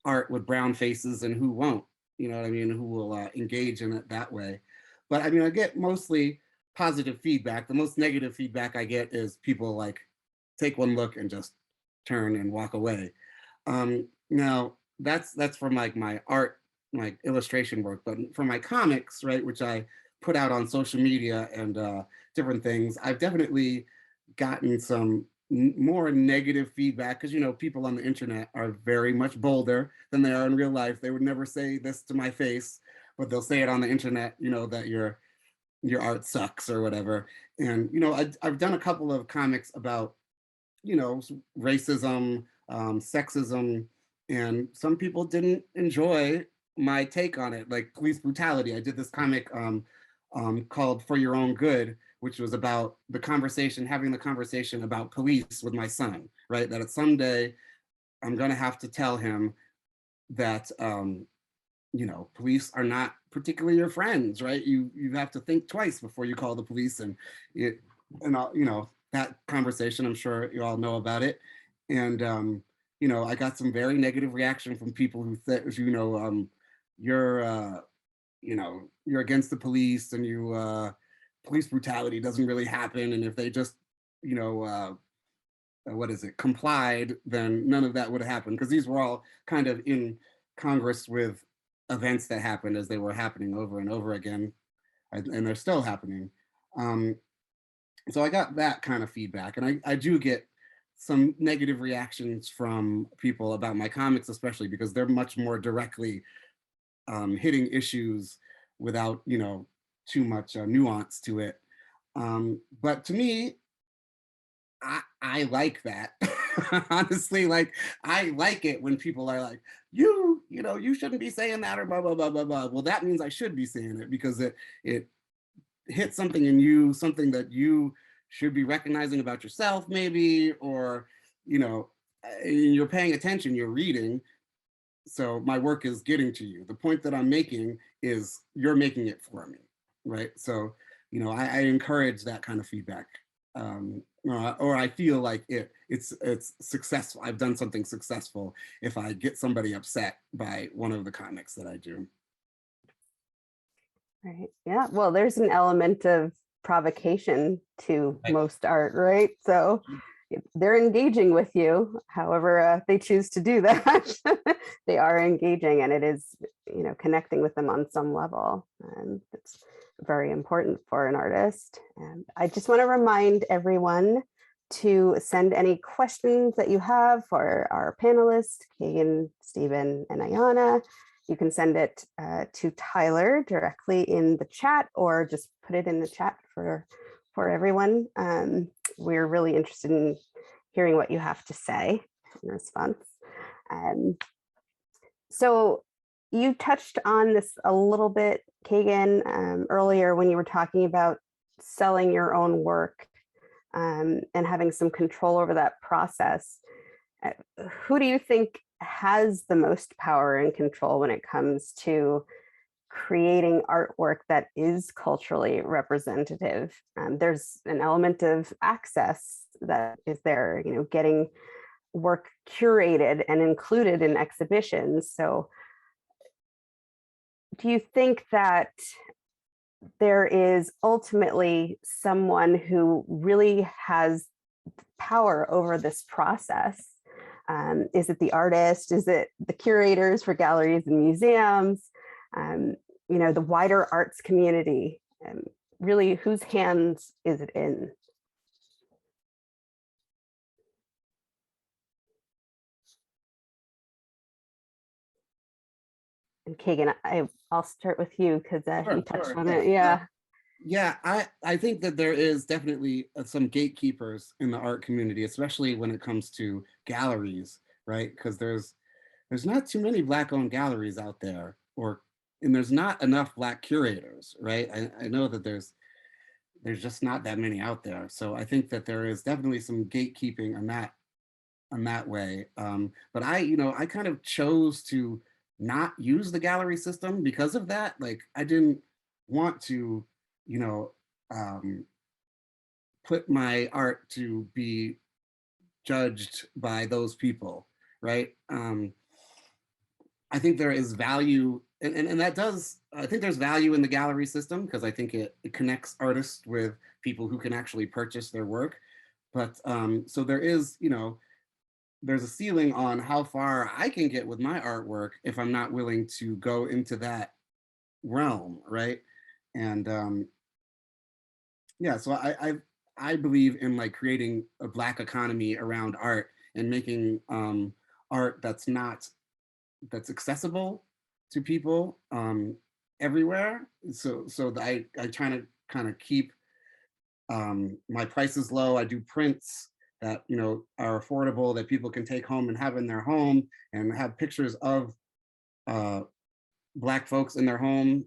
art with brown faces and who won't, who will engage in it that way. But I get mostly positive feedback. The most negative feedback I get is people like take one look and just turn and walk away. Now that's from like my art, like illustration work, but for my comics, right, which I put out on social media and different things, I've definitely gotten some more negative feedback because people on the internet are very much bolder than they are in real life. They would never say this to my face, but they'll say it on the internet, that your art sucks or whatever. And I've done a couple of comics about racism, sexism, and some people didn't enjoy my take on it, like police brutality. I did this comic called For Your Own Good, which was about having the conversation about police with my son, right? That someday I'm gonna have to tell him that, police are not particularly your friends, right? You have to think twice before you call the police, and that conversation, I'm sure you all know about it. And, you know, I got some very negative reaction from people who said, you're, you know, you're against the police and police brutality doesn't really happen. And if they just, you know, what is it, complied, then none of that would have happened. Because these were all kind of in Congress with events that happened as they were happening over and over again, and they're still happening. So I got that kind of feedback, and I do get some negative reactions from people about my comics, especially because they're much more directly hitting issues without, you know, too much nuance to it. But to me, I like that. Honestly, like, I like it when people are like, you know, you shouldn't be saying that, or blah, blah, blah, blah, blah. Well, that means I should be saying it because it hits something in you, something that you should be recognizing about yourself, maybe, or, you know, you're paying attention, you're reading. So my work is getting to you. The point that I'm making is you're making it for me, right? So, you know, I encourage that kind of feedback. Or I feel like it's successful. I've done something successful if I get somebody upset by one of the comics that I do. Right. Yeah. Well, there's an element of provocation to Right. most art, right? So they're engaging with you, however they choose to do that. They are engaging, and it is, you know, connecting with them on some level. And it's very important for an artist. And I just want to remind everyone to send any questions that you have for our panelists, Cagen, Stephen, and Ayana. You can send it to Tyler directly in the chat, or just put it in the chat for everyone. We're really interested in hearing what you have to say in response. So you touched on this a little bit, Cagen, earlier when you were talking about selling your own work and having some control over that process. Who do you think has the most power and control when it comes to creating artwork that is culturally representative? There's an element of access that is there, you know, getting work curated and included in exhibitions. So do you think that there is ultimately someone who really has power over this process? Is it the artist? Is it the curators for galleries and museums? You know, the wider arts community? Really, whose hands is it in? And Cagen, I'll start with you because you touched on it. Yeah. Yeah, I think that there is definitely some gatekeepers in the art community, especially when it comes to galleries, right? Because there's not too many Black-owned galleries out there, and there's not enough Black curators, right? I know that there's just not that many out there. So I think that there is definitely some gatekeeping on that way. But I kind of chose to not use the gallery system because of that. Like, I didn't want to, you know, put my art to be judged by those people, right? I think there is value, and that does, I think there's value in the gallery system because I think it connects artists with people who can actually purchase their work. But so there is, you know, there's a ceiling on how far I can get with my artwork if I'm not willing to go into that realm, right? And yeah, so I believe in like creating a Black economy around art and making art that's accessible to people everywhere. So I try to kind of keep my prices low. I do prints that, you know, are affordable, that people can take home and have in their home, and have pictures of Black folks in their home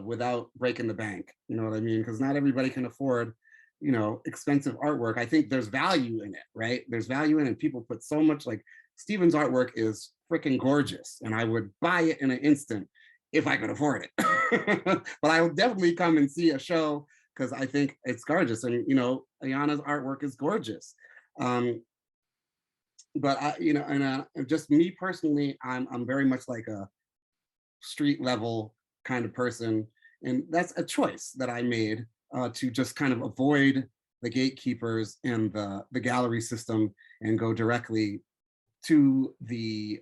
without breaking the bank. You know what I mean? Because not everybody can afford, you know, expensive artwork. I think there's value in it, right? There's value in it. People put so much, like Stephen's artwork is freaking gorgeous, and I would buy it in an instant if I could afford it. But I will definitely come and see a show because I think it's gorgeous. And, you know, Ayana's artwork is gorgeous. but just me personally, I'm very much like a street level kind of person, and that's a choice that I made to just kind of avoid the gatekeepers and the gallery system and go directly to the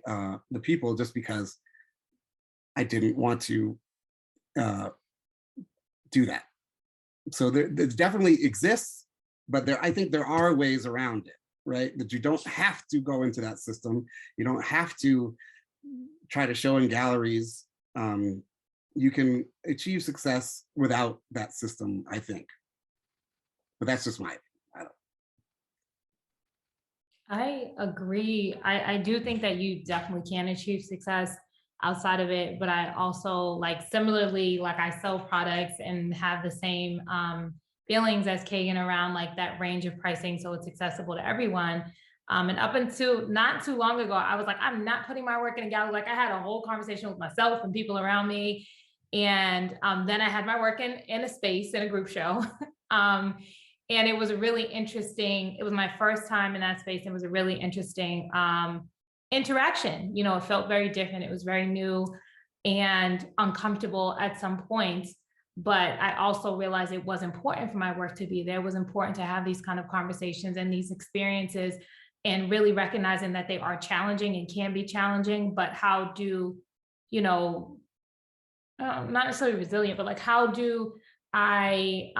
people, just because I didn't want to do that. So there definitely exists, but I think there are ways around it, right? That you don't have to go into that system. You don't have to try to show in galleries. You can achieve success without that system, I think. But that's just my opinion. I agree. I do think that you definitely can achieve success outside of it, but I also like similarly, like I sell products and have the same feelings as Cagen around like that range of pricing so it's accessible to everyone. And up until not too long ago, I was like, I'm not putting my work in a gallery. Like I had a whole conversation with myself and people around me. And then I had my work in a space in a group show. And it was a really interesting, it was my first time in that space. It was a really interesting interaction. You know, it felt very different. It was very new and uncomfortable at some points. But I also realized it was important for my work to be there. It was important to have these kind of conversations and these experiences, and really recognizing that they are challenging and can be challenging, but how do, you know, not necessarily resilient, but like how do I,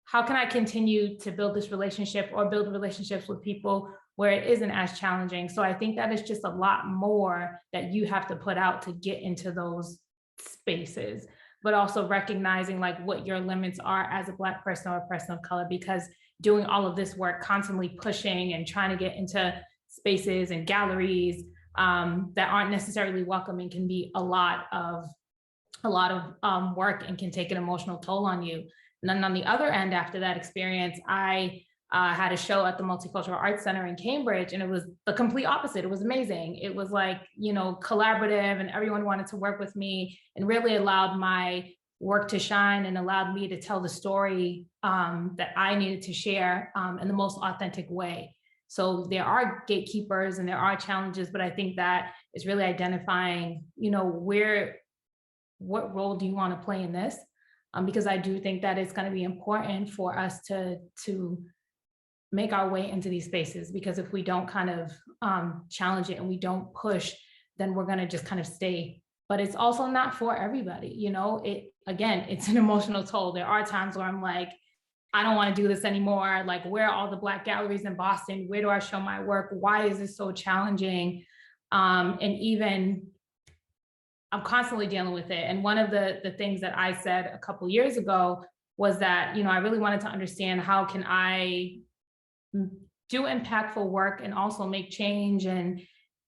how can I continue to build this relationship or build relationships with people where it isn't as challenging? So I think that is just a lot more that you have to put out to get into those spaces, but also recognizing like what your limits are as a Black person or a person of color, because doing all of this work, constantly pushing and trying to get into spaces and galleries that aren't necessarily welcoming can be a lot of work and can take an emotional toll on you. And then on the other end, after that experience, I had a show at the Multicultural Arts Center in Cambridge, and it was the complete opposite. It was amazing. It was like, you know, collaborative, and everyone wanted to work with me, and really allowed my work to shine and allowed me to tell the story that I needed to share in the most authentic way. So there are gatekeepers and there are challenges, but I think that is really identifying, you know, what role do you want to play in this? Because I do think that it's going to be important for us to make our way into these spaces, because if we don't kind of challenge it and we don't push, then we're going to just kind of stay. But it's also not for everybody, you know. Again, it's an emotional toll. There are times where I'm like, I don't want to do this anymore. Like, where are all the Black galleries in Boston? Where do I show my work? Why is this so challenging? And even I'm constantly dealing with it. And one of the things that I said a couple years ago was that, you know, I really wanted to understand how can I do impactful work and also make change. And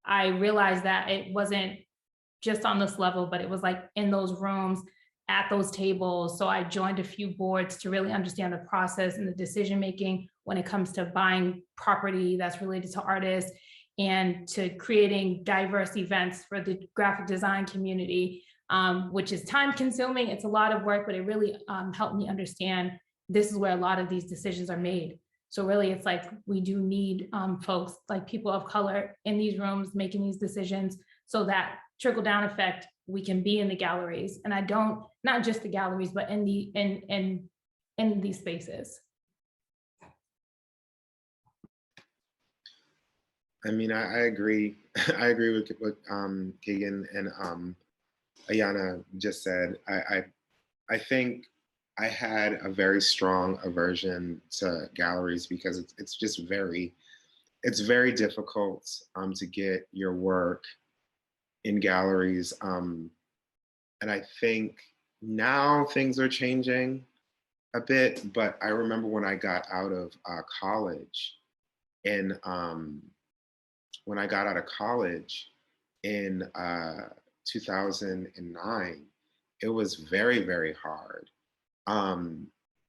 I realized that it wasn't just on this level, but it was like in those rooms, at those tables. So I joined a few boards to really understand the process and the decision-making when it comes to buying property that's related to artists, and to creating diverse events for the graphic design community, which is time consuming. It's a lot of work, but it really helped me understand this is where a lot of these decisions are made. So really, it's like we do need folks like people of color in these rooms making these decisions, so that trickle down effect, we can be in the galleries. And not just the galleries, but in these spaces. I mean, I agree. I agree with what Cagen and Ayana just said. I think I had a very strong aversion to galleries because it's very difficult to get your work in galleries. And I think now things are changing a bit, but I remember when I got out of college in 2009, it was very, very hard,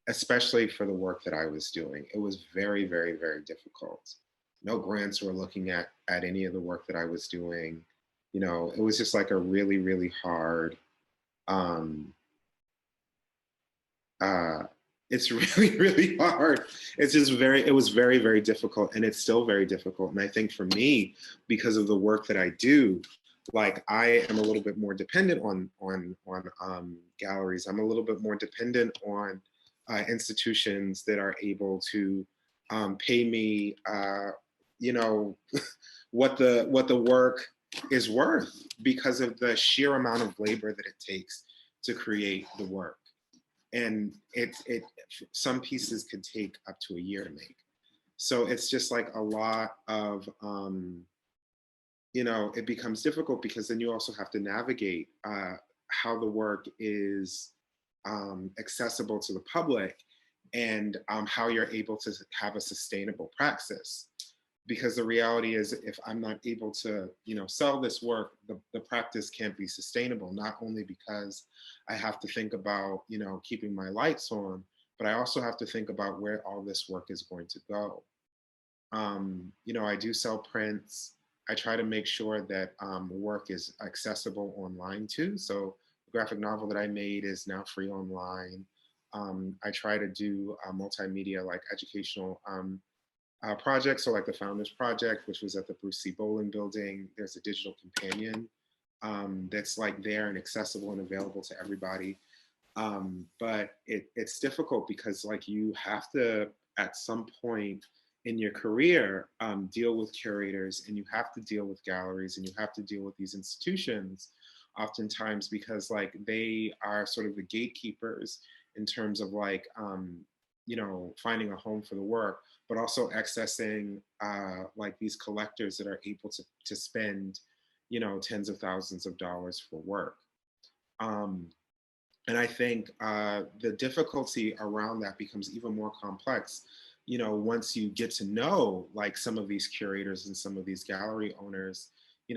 especially for the work that I was doing. It was very, very, very difficult. No grants were looking at any of the work that I was doing. You know, it was just like a really, really hard It's really, really hard. It's just it was very, very difficult, and it's still very difficult. And I think for me, because of the work that I do, like I am a little bit more dependent on galleries. I'm a little bit more dependent on institutions that are able to pay me, you know, what the work is worth because of the sheer amount of labor that it takes to create the work. And some pieces could take up to a year to make. So it's just like a lot of it becomes difficult because then you also have to navigate how the work is accessible to the public, and how you're able to have a sustainable praxis. Because the reality is, if I'm not able to, sell this work, the practice can't be sustainable, not only because I have to think about, keeping my lights on, but I also have to think about where all this work is going to go. I do sell prints. I try to make sure that work is accessible online too. So the graphic novel that I made is now free online. I try to do multimedia, like educational projects. So like the Founders Project, which was at the Bruce C. Bowling Building. There's a digital companion that's like there and accessible and available to everybody. But it's difficult because like you have to, at some point in your career, deal with curators, and you have to deal with galleries, and you have to deal with these institutions oftentimes, because like they are sort of the gatekeepers in terms of like, finding a home for the work, but also accessing like these collectors that are able to spend, tens of thousands of dollars for work. And I think the difficulty around that becomes even more complex, once you get to know like some of these curators and some of these gallery owners.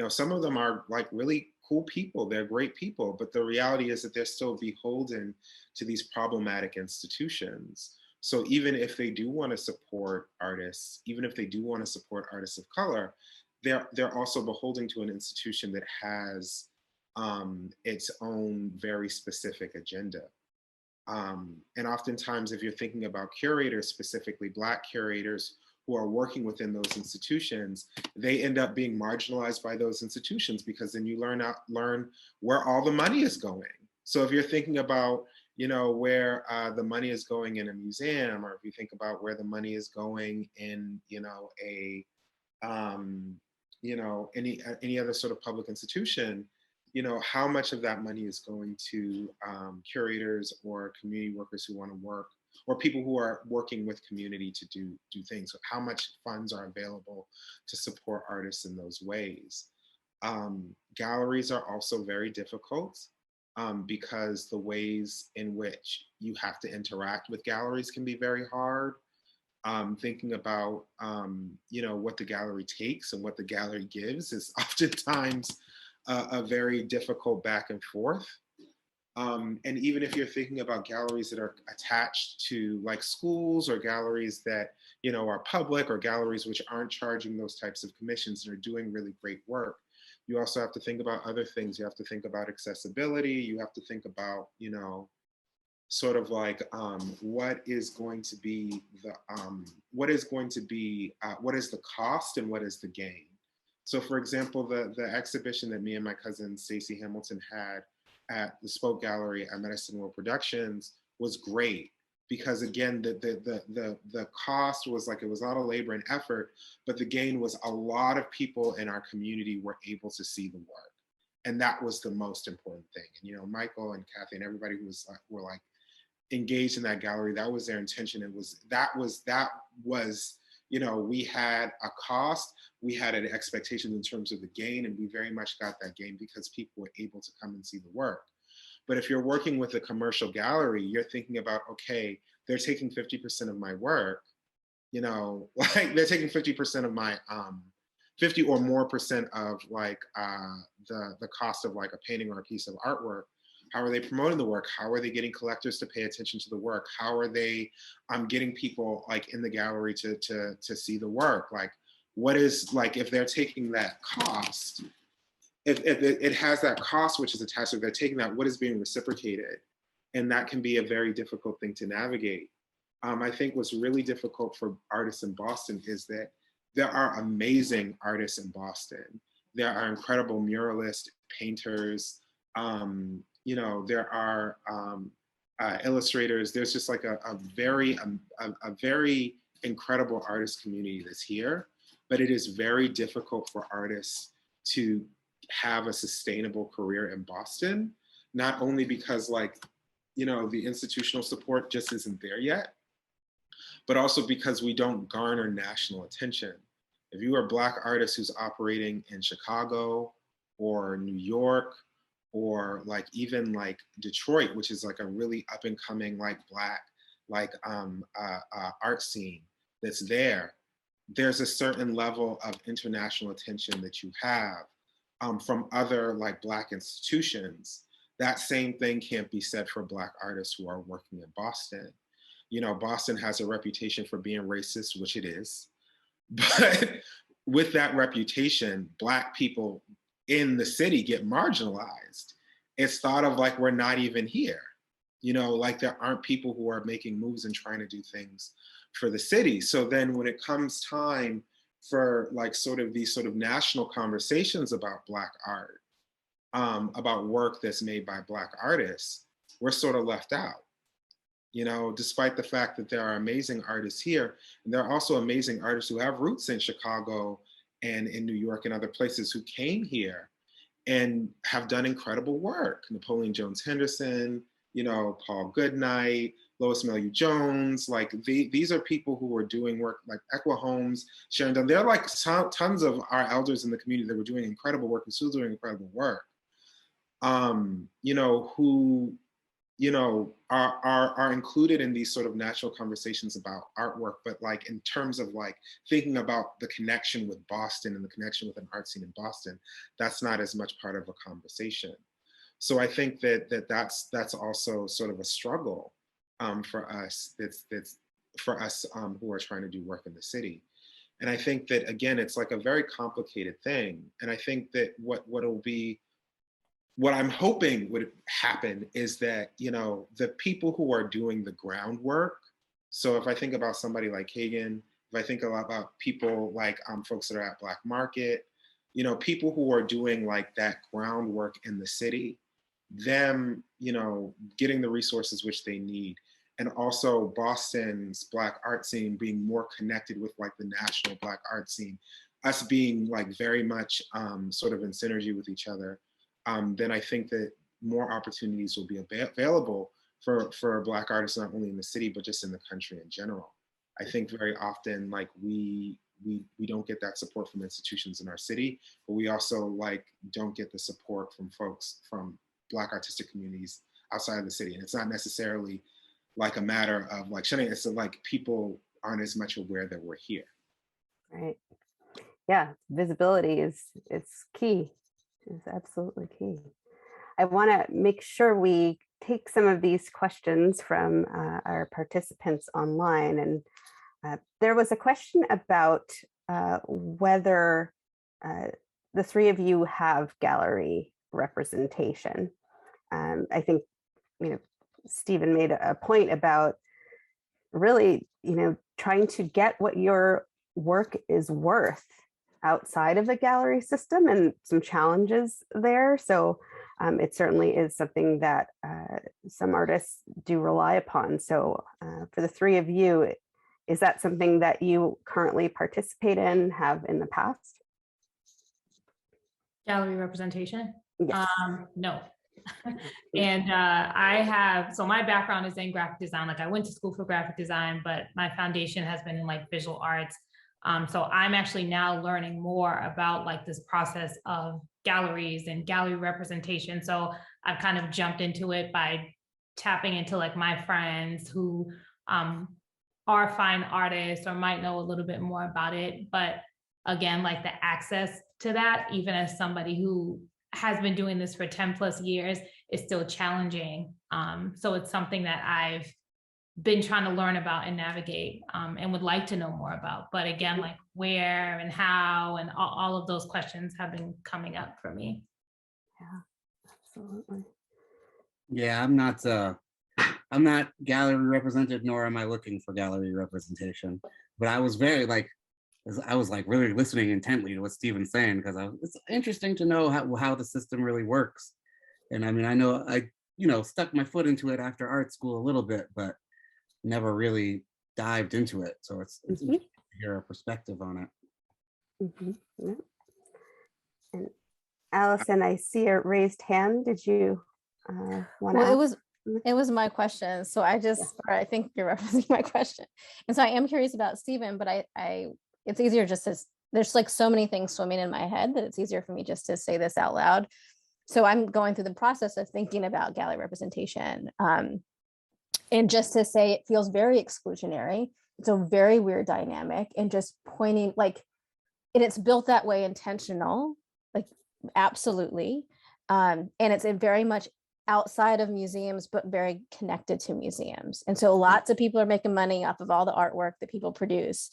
Some of them are like really cool people, they're great people, but the reality is that they're still beholden to these problematic institutions. So even if they do want to support artists, even if they do want to support artists of color, they're also beholden to an institution that has its own very specific agenda. And oftentimes, if you're thinking about curators, specifically Black curators who are working within those institutions, they end up being marginalized by those institutions, because then you learn where all the money is going. So if you're thinking about, where the money is going in a museum, or if you think about where the money is going in, any other sort of public institution, how much of that money is going to curators or community workers who want to work, or people who are working with community to do things. So how much funds are available to support artists in those ways? Galleries are also very difficult because the ways in which you have to interact with galleries can be very hard. Thinking about, what the gallery takes and what the gallery gives is oftentimes a very difficult back and forth. And even if you're thinking about galleries that are attached to like schools, or galleries that, are public, or galleries which aren't charging those types of commissions and are doing really great work, you also have to think about other things. You have to think about accessibility. You have to think about, sort of like what is going to be the what is the cost and what is the gain. So for example, the exhibition that me and my cousin Stacey Hamilton had at the Spoke Gallery at Medicine World Productions was great, because again, the cost was like, it was a lot of labor and effort, but the gain was a lot of people in our community were able to see the work. And that was the most important thing. And Michael and Kathy and everybody who were like engaged in that gallery, that was their intention. That was we had a cost, we had an expectation in terms of the gain, and we very much got that gain because people were able to come and see the work. But if you're working with a commercial gallery, you're thinking about, okay, they're taking 50% of my work, like they're taking 50% of my 50 or more percent of like the cost of like a painting or a piece of artwork. How are they promoting the work? How are they getting collectors to pay attention to the work? How are they getting people like in the gallery to see the work? Like, what is, like, if they're taking that cost, if it has that cost which is attached, if they're taking that, what is being reciprocated? And that can be a very difficult thing to navigate. I think what's really difficult for artists in Boston is that there are amazing artists in Boston. There are incredible muralists, painters, you know, there are illustrators. There's just like a very incredible artist community that's here, but it is very difficult for artists to have a sustainable career in Boston, not only because like, you know, the institutional support just isn't there yet, but also because we don't garner national attention. If you are a Black artist who's operating in Chicago or New York, or like even like Detroit, which is like a really up and coming like Black like art scene that's there, there's a certain level of international attention that you have from other like Black institutions. That same thing can't be said for Black artists who are working in Boston. You know, Boston has a reputation for being racist, which it is, but with that reputation, Black people in the city get marginalized. It's thought of like we're not even here. You know, like there aren't people who are making moves and trying to do things for the city. So then when it comes time for like sort of these sort of national conversations about Black art, about work that's made by Black artists, we're sort of left out. You know, despite the fact that there are amazing artists here, and there are also amazing artists who have roots in Chicago and in New York and other places who came here and have done incredible work. Napoleon Jones Henderson, you know, Paul Goodnight, Lois Mailou Jones, like these are people who were doing work like Equa Holmes, Sharon Dunn. There are like tons of our elders in the community that were doing incredible work and still doing incredible work, you know, who, you know, are included in these sort of national conversations about artwork, but like in terms of like thinking about the connection with Boston and the connection with an art scene in Boston, that's not as much part of a conversation. So I think that's also sort of a struggle for us. That's for us who are trying to do work in the city. And I think that again, it's like a very complicated thing. And I think that what I'm hoping would happen is that, you know, the people who are doing the groundwork. So if I think about somebody like Cagen, if I think a lot about people like folks that are at Black Market, you know, people who are doing like that groundwork in the city, them, you know, getting the resources which they need. And also Boston's Black art scene being more connected with like the national Black art scene, us being like very much sort of in synergy with each other. Then I think that more opportunities will be available for Black artists, not only in the city, but just in the country in general. I think very often, like we don't get that support from institutions in our city, but we also like don't get the support from folks from Black artistic communities outside of the city. And it's not necessarily like a matter of like shutting, it's like people aren't as much aware that we're here. Right. Yeah, visibility is key. Is absolutely key. I want to make sure we take some of these questions from our participants online. And there was a question about whether the three of you have gallery representation. I think, you know, Stephen made a point about really, you know, trying to get what your work is worth outside of the gallery system and some challenges there. So it certainly is something that some artists do rely upon. So for the three of you, is that something that you currently participate in, have in the past? Gallery representation? Yes. No. And I have, so my background is in graphic design. Like I went to school for graphic design, but my foundation has been in like visual arts. So I'm actually now learning more about like this process of galleries and gallery representation. So I've kind of jumped into it by tapping into like my friends who are fine artists or might know a little bit more about it. But again, like the access to that, even as somebody who has been doing this for 10 plus years, is still challenging. So it's something that I've been trying to learn about and navigate and would like to know more about. But again, like where and how and all of those questions have been coming up for me. Yeah, absolutely. Yeah, I'm not I'm not gallery represented, nor am I looking for gallery representation. But I was very like, I was like really listening intently to what Stephen's saying, because it's interesting to know how the system really works. And I mean, I know I, stuck my foot into it after art school a little bit, but never really dived into it. So it's interesting to hear a perspective on it. Yeah. And Allison, I see a raised hand. Did you want to ask? It was my question. So I think you're referencing my question. And so I am curious about Stephen, but it's easier just to, there's like so many things swimming in my head that it's easier for me just to say this out loud. So I'm going through the process of thinking about gallery representation. And just to say, it feels very exclusionary. It's a very weird dynamic, and just pointing like, and it's built that way intentional, like absolutely. And it's very much outside of museums, but very connected to museums. And so lots of people are making money off of all the artwork that people produce.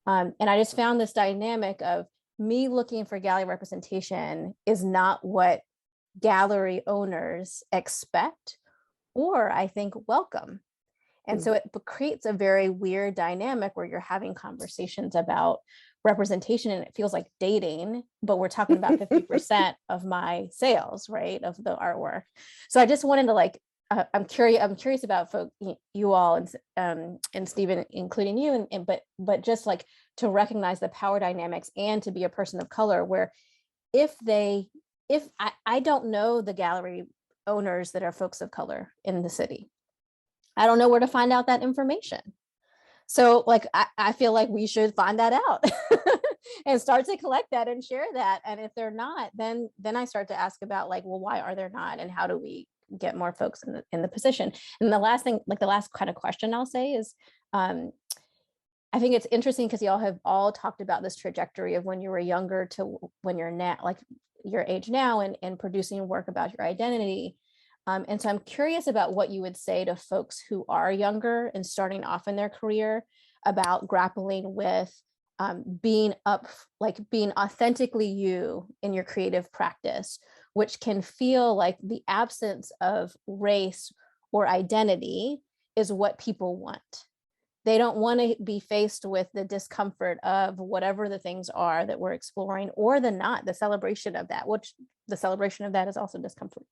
And I just found this dynamic of me looking for gallery representation is not what gallery owners expect, or I think welcome. And so it creates a very weird dynamic where you're having conversations about representation, and it feels like dating, but we're talking about 50% of my sales, right, of the artwork. So I just wanted to I'm curious about you all, and Stephen, including you, but just like to recognize the power dynamics, and to be a person of color, where if I don't know the gallery owners that are folks of color in the city, I don't know where to find out that information. So like, I feel like we should find that out and start to collect that and share that. And if they're not, then I start to ask about like, well, why are there not? And how do we get more folks in the position? And the last thing, like the last kind of question I'll say is, I think it's interesting because y'all have all talked about this trajectory of when you were younger to when you're now, like your age now, and producing work about your identity. And so I'm curious about what you would say to folks who are younger and starting off in their career about grappling with being authentically you in your creative practice, which can feel like the absence of race or identity is what people want. They don't want to be faced with the discomfort of whatever the things are that we're exploring, or the celebration of that, which the celebration of that is also discomfort.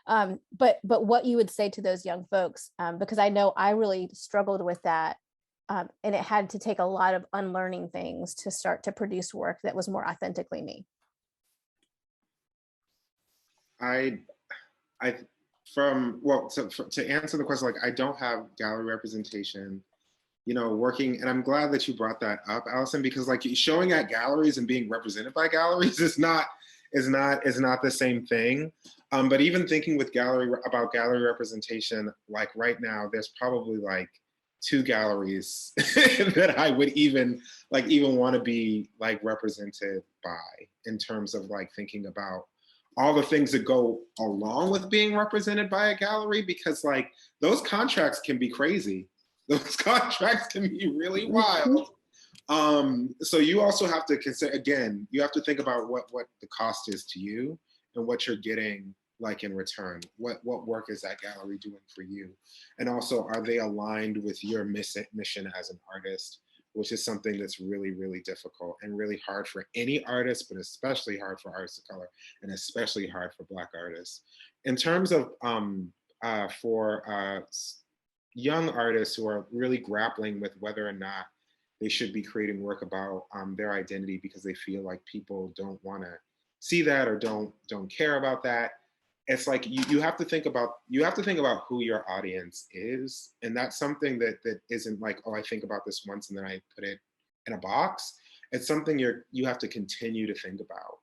But what you would say to those young folks, because I know I really struggled with that, and it had to take a lot of unlearning things to start to produce work that was more authentically me. To answer the question, like I don't have gallery representation, working, and I'm glad that you brought that up, Allison, because like showing at galleries and being represented by galleries is not the same thing. But even thinking about gallery representation, like right now, there's probably like 2 galleries that I would even want to be like represented by, in terms of like thinking about all the things that go along with being represented by a gallery, because like those contracts can be crazy. Those contracts can be really wild. So you also have to consider, again, you have to think about what the cost is to you and what you're getting like in return. What work is that gallery doing for you? And also, are they aligned with your mission as an artist, which is something that's really, really difficult and really hard for any artist, but especially hard for artists of color, and especially hard for Black artists. In terms of for young artists who are really grappling with whether or not they should be creating work about their identity because they feel like people don't want to see that or don't care about that, it's like you have to think about who your audience is, and that's something that isn't like, oh, I think about this once and then I put it in a box. It's something you have to continue to think about,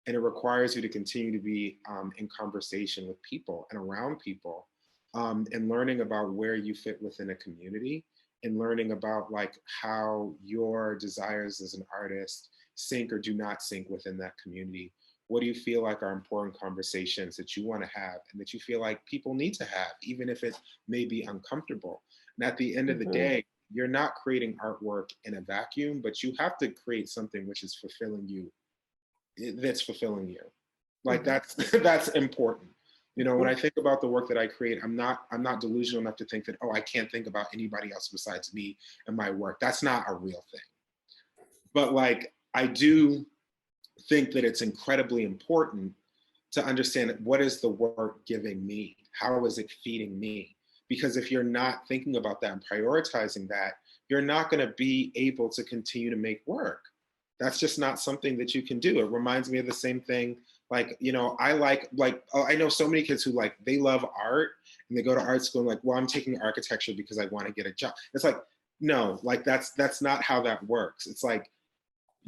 and it requires you to continue to be in conversation with people and around people, and learning about where you fit within a community, and learning about like how your desires as an artist sync or do not sync within that community. What do you feel like are important conversations that you want to have and that you feel like people need to have, even if it may be uncomfortable? And at the end of the day, you're not creating artwork in a vacuum, but you have to create something which is fulfilling you, that's fulfilling you. Like that's important. You know, when I think about the work that I create, I'm not delusional enough to think that, oh, I can't think about anybody else besides me and my work. That's not a real thing. But like, I do think that it's incredibly important to understand what is the work giving me? How is it feeding me? Because if you're not thinking about that and prioritizing that, you're not going to be able to continue to make work. That's just not something that you can do. It reminds me of the same thing. Like, you know, I know so many kids who like, they love art and they go to art school and like, well, I'm taking architecture because I want to get a job. It's like, no, like that's not how that works. It's like,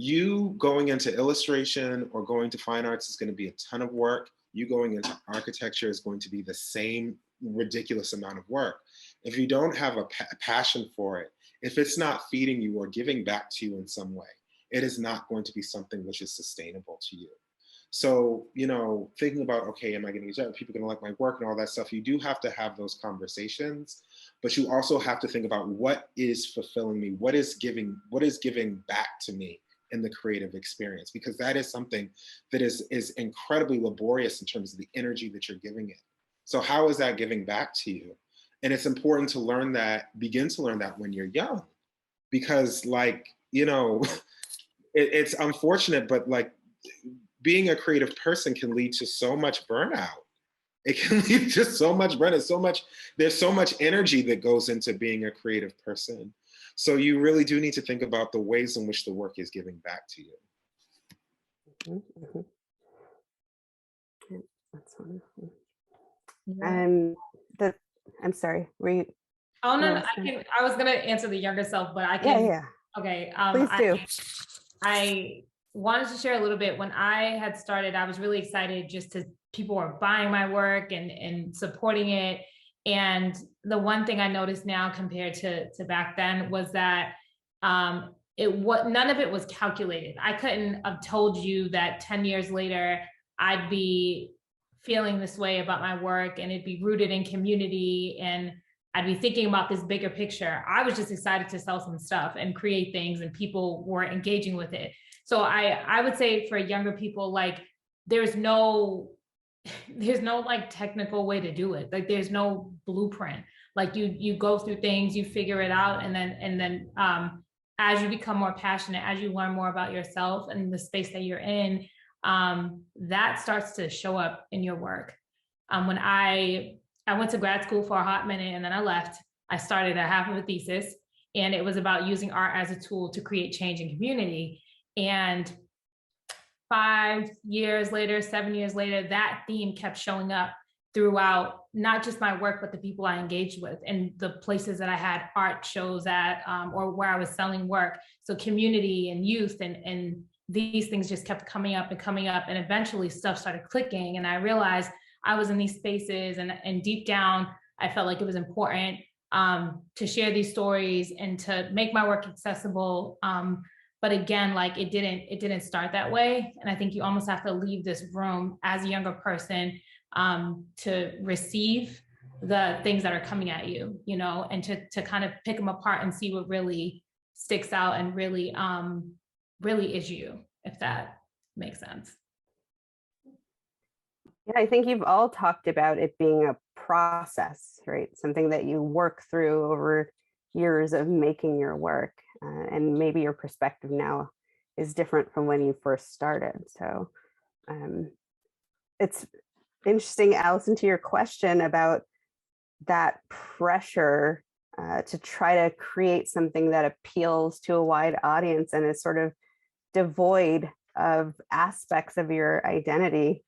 you going into illustration or going to fine arts is going to be a ton of work. You going into architecture is going to be the same ridiculous amount of work. If you don't have a passion for it, if it's not feeding you or giving back to you in some way, it is not going to be something which is sustainable to you. So, you know, thinking about, okay, am I going to get, are people going to like my work and all that stuff? You do have to have those conversations, but you also have to think about what is fulfilling me, what is giving back to me in the creative experience, because that is something that is incredibly laborious in terms of the energy that you're giving it. So how is that giving back to you? And it's important to learn that, begin to learn that when you're young, because like, you know, it's unfortunate, but like being a creative person can lead to so much burnout. It can lead to so much burnout, there's so much energy that goes into being a creative person. So you really do need to think about the ways in which the work is giving back to you. That's wonderful. Yeah. I'm sorry. Were you? Oh no, I was gonna answer the younger self, but I can. Yeah. Okay. Please do. I wanted to share a little bit. When I had started, I was really excited just to people were buying my work and supporting it. And the one thing I noticed now compared to back then was that none of it was calculated. I couldn't have told you that 10 years later, I'd be feeling this way about my work and it'd be rooted in community and I'd be thinking about this bigger picture. I was just excited to sell some stuff and create things and people were engaging with it. So I would say for younger people, like there's no like technical way to do it. Like there's no blueprint. Like you go through things, you figure it out. And then as you become more passionate, as you learn more about yourself and the space that you're in, that starts to show up in your work. When I went to grad school for a hot minute and then I left, I started a half of a thesis and it was about using art as a tool to create change in community. And 5 years later, 7 years later, that theme kept showing up throughout not just my work, but the people I engaged with and the places that I had art shows at or where I was selling work. So community and youth and these things just kept coming up. And eventually stuff started clicking. And I realized I was in these spaces and deep down, I felt like it was important to share these stories and to make my work accessible. But again, like it didn't start that way. And I think you almost have to leave this room as a younger person to receive the things that are coming at you, you know, and to kind of pick them apart and see what really sticks out and really is you, if that makes sense. Yeah, I think you've all talked about it being a process, right? Something that you work through over years of making your work. And maybe your perspective now is different from when you first started. So it's interesting, Allison, to your question about that pressure to try to create something that appeals to a wide audience and is sort of devoid of aspects of your identity.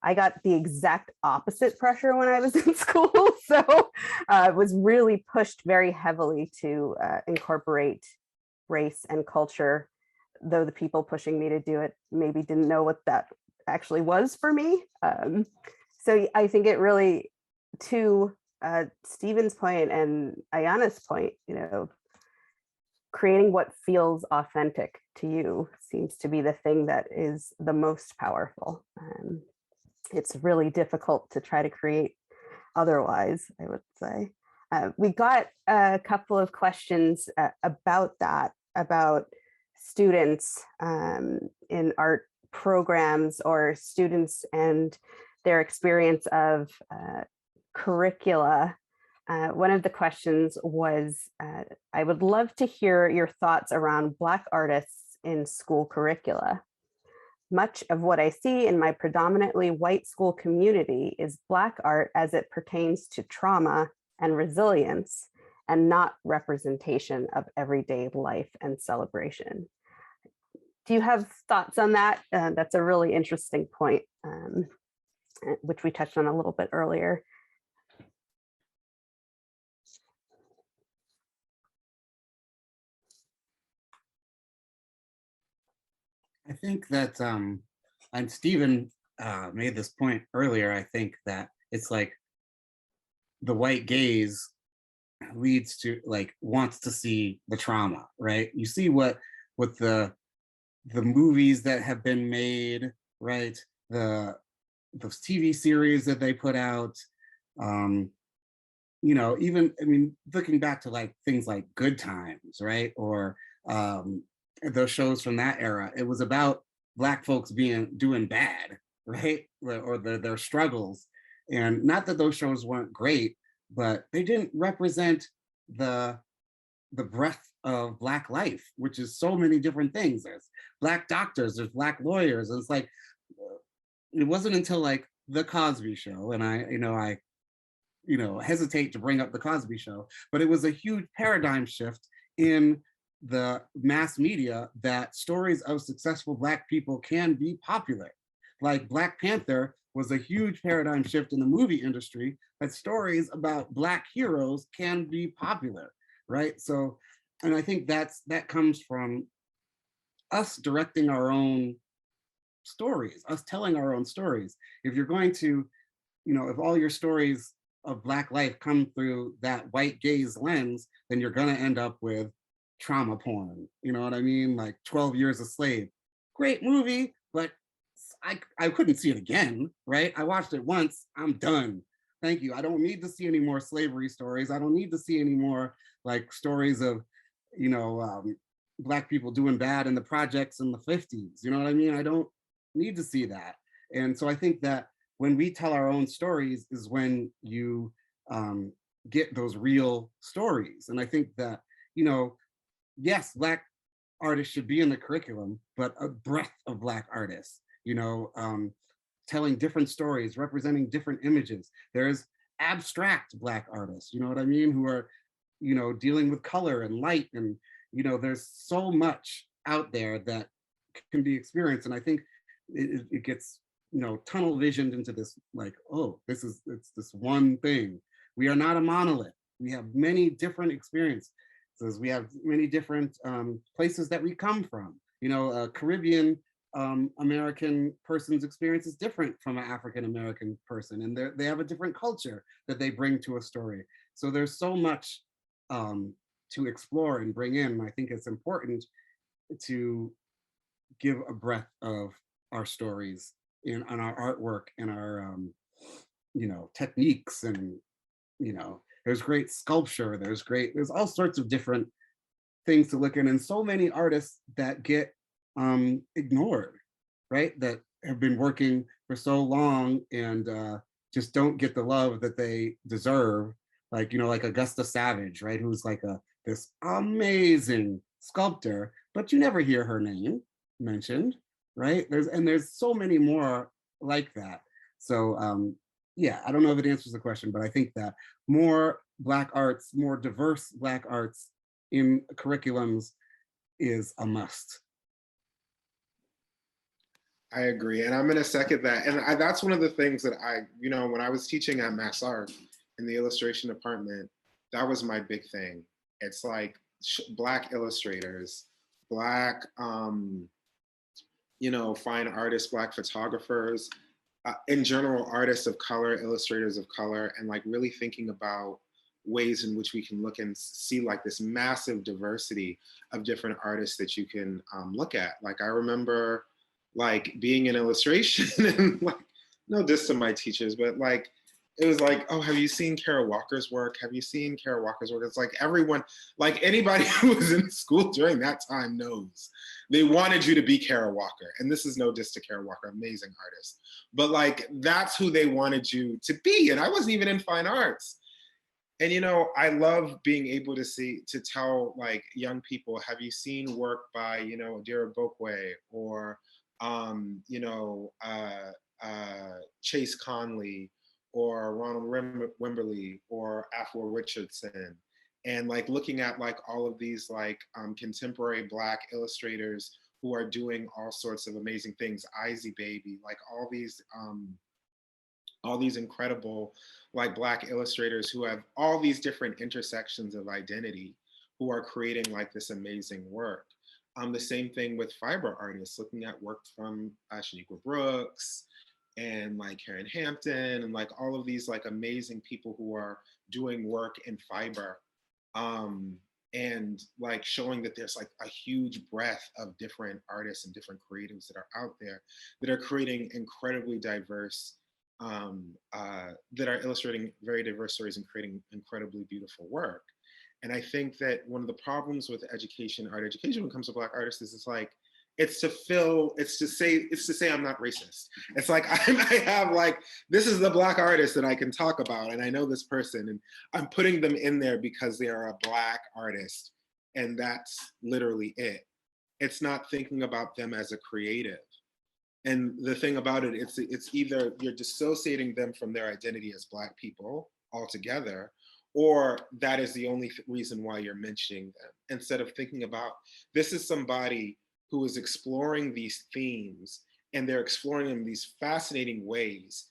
I got the exact opposite pressure when I was in school. So was really pushed very heavily to incorporate race and culture, though the people pushing me to do it maybe didn't know what that actually was for me. So I think it really, to Stephen's point and Ayana's point, you know, creating what feels authentic to you seems to be the thing that is the most powerful. It's really difficult to try to create otherwise, I would say. We got a couple of questions about that, about students in art programs or students and their experience of curricula, one of the questions was, I would love to hear your thoughts around Black artists in school curricula. Much of what I see in my predominantly white school community is Black art as it pertains to trauma and resilience, and not representation of everyday life and celebration. Do you have thoughts on that? That's a really interesting point, which we touched on a little bit earlier. I think that, and Stephen made this point earlier, I think that it's like the white gaze leads to, like, wants to see the trauma, right? You see what the movies that have been made, right? Those TV series that they put out, you know, even, I mean, looking back to like things like Good Times, right? Or those shows from that era, it was about Black folks doing bad, right? Or their struggles. And not that those shows weren't great, but they didn't represent the breadth of Black life, which is so many different things. There's Black doctors, there's Black lawyers. And it's like, it wasn't until like The Cosby Show, and I hesitate to bring up The Cosby Show, but it was a huge paradigm shift in the mass media that stories of successful Black people can be popular. Like Black Panther was a huge paradigm shift in the movie industry, that stories about Black heroes can be popular, right? So, and I think that comes from us directing our own stories, us telling our own stories. If you're going to, if all your stories of Black life come through that white gaze lens, then you're gonna end up with trauma porn. You know what I mean? Like 12 Years a Slave. Great movie, but I couldn't see it again, right? I watched it once, I'm done. Thank you. I don't need to see any more slavery stories. I don't need to see any more like stories of, Black people doing bad in the projects in the 50s. You know what I mean? I don't need to see that. And so I think that when we tell our own stories is when you get those real stories. And I think that, yes, Black artists should be in the curriculum, but a breadth of Black artists, telling different stories, representing different images. There's abstract Black artists, you know what I mean, who are, dealing with color and light, and, there's so much out there that can be experienced. And I think it gets, tunnel visioned into this, like, oh, it's this one thing. We are not a monolith. We have many different experiences. We have many different places that we come from. A Caribbean American person's experience is different from an African American person, and they have a different culture that they bring to a story. So there's so much to explore and bring in. I think it's important to give a breadth of our stories on our artwork and our techniques, and there's great sculpture, there's all sorts of different things to look at, and so many artists that get ignored, right? That have been working for so long and just don't get the love that they deserve. Like, like Augusta Savage, right? Who's like this amazing sculptor, but you never hear her name mentioned, right? There's so many more like that. So yeah, I don't know if it answers the question, but I think that more Black arts, more diverse Black arts in curriculums is a must. I agree, and I'm going to second that. And that's one of the things that when I was teaching at Mass Art in the illustration department, that was my big thing. It's like Black illustrators, Black, fine artists, Black photographers, in general, artists of color, illustrators of color, and like really thinking about ways in which we can look and see like this massive diversity of different artists that you can look at. Like I remember like being in illustration and like, no diss to my teachers, but like it was like, oh, have you seen Kara Walker's work? Have you seen Kara Walker's work? It's like everyone, like anybody who was in school during that time knows. They wanted you to be Kara Walker. And this is no diss to Kara Walker, amazing artist. But like, that's who they wanted you to be. And I wasn't even in fine arts. And you know, I love being able to tell like young people, have you seen work by, you know, Dara Bokwe or, you know, Chase Conley or Ronald Wimberly or Afua Richardson, and like looking at like all of these like contemporary Black illustrators who are doing all sorts of amazing things, Izzy Baby, like all these incredible like Black illustrators who have all these different intersections of identity who are creating like this amazing work. The same thing with fiber artists, looking at work from Shaniqua Brooks and like Karen Hampton and like all of these like amazing people who are doing work in fiber, and like showing that there's like a huge breadth of different artists and different creatives that are out there that are creating incredibly diverse, that are illustrating very diverse stories and creating incredibly beautiful work. And I think that one of the problems with education, art education, when it comes to Black artists, is it's like, it's to say I'm not racist. It's like, I have like, this is the Black artist that I can talk about, and I know this person, and I'm putting them in there because they are a Black artist, and that's literally it. It's not thinking about them as a creative. And the thing about it, it's either you're dissociating them from their identity as Black people altogether, or that is the only reason why you're mentioning them, instead of thinking about, this is somebody who is exploring these themes, and they're exploring them in these fascinating ways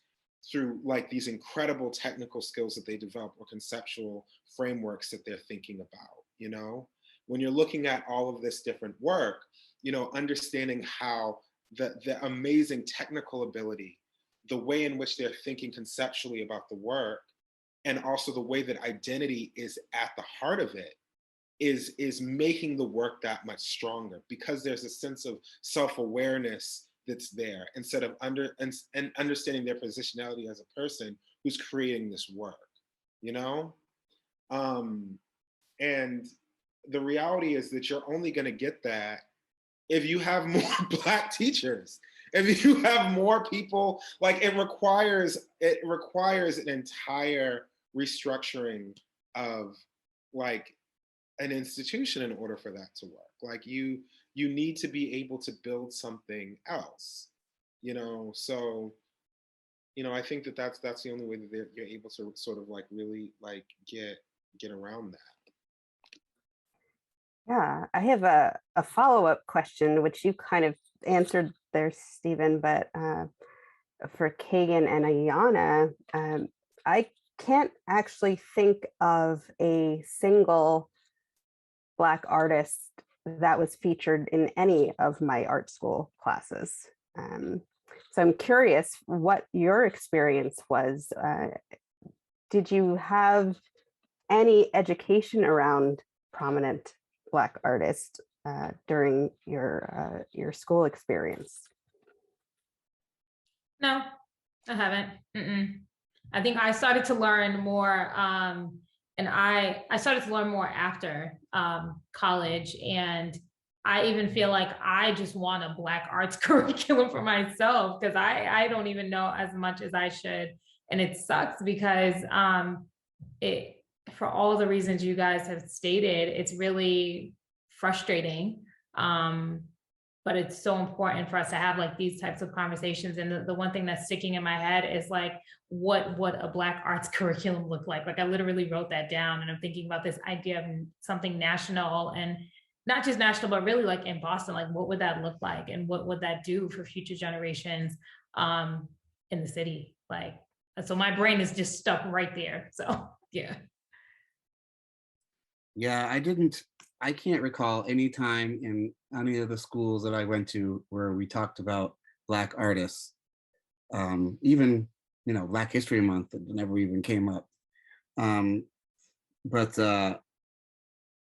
through like these incredible technical skills that they develop or conceptual frameworks that they're thinking about, you know? When you're looking at all of this different work, you know, understanding how the amazing technical ability, the way in which they're thinking conceptually about the work, and also the way that identity is at the heart of it, is making the work that much stronger, because there's a sense of self-awareness that's there, instead of understanding their positionality as a person who's creating this work, you know? And the reality is that you're only going to get that if you have more Black teachers, if you have more people. Like, it requires an entire restructuring of like an institution in order for that to work. Like, you need to be able to build something else, you know? So, you know, I think that that's the only way that you're able to sort of like really like get around that. Yeah, I have a follow-up question, which you kind of answered there, Stephen, but for Cagen and Ayana, I can't actually think of a single Black artist that was featured in any of my art school classes. So I'm curious what your experience was. Did you have any education around prominent Black artists during your school experience? No, I haven't. I think I started to learn more, and I started to learn more after college, and I even feel like I just want a Black arts curriculum for myself, because I don't even know as much as I should, and it sucks because for all the reasons you guys have stated, it's really frustrating. But it's so important for us to have like these types of conversations. And the one thing that's sticking in my head is like, what a Black arts curriculum look like? Like, I literally wrote that down, and I'm thinking about this idea of something national, and not just national, but really like in Boston, like what would that look like? And what would that do for future generations in the city? Like, so my brain is just stuck right there. So, yeah. Yeah, I can't recall any time in any of the schools that I went to where we talked about Black artists. Even, you know, Black History Month, it never even came up. But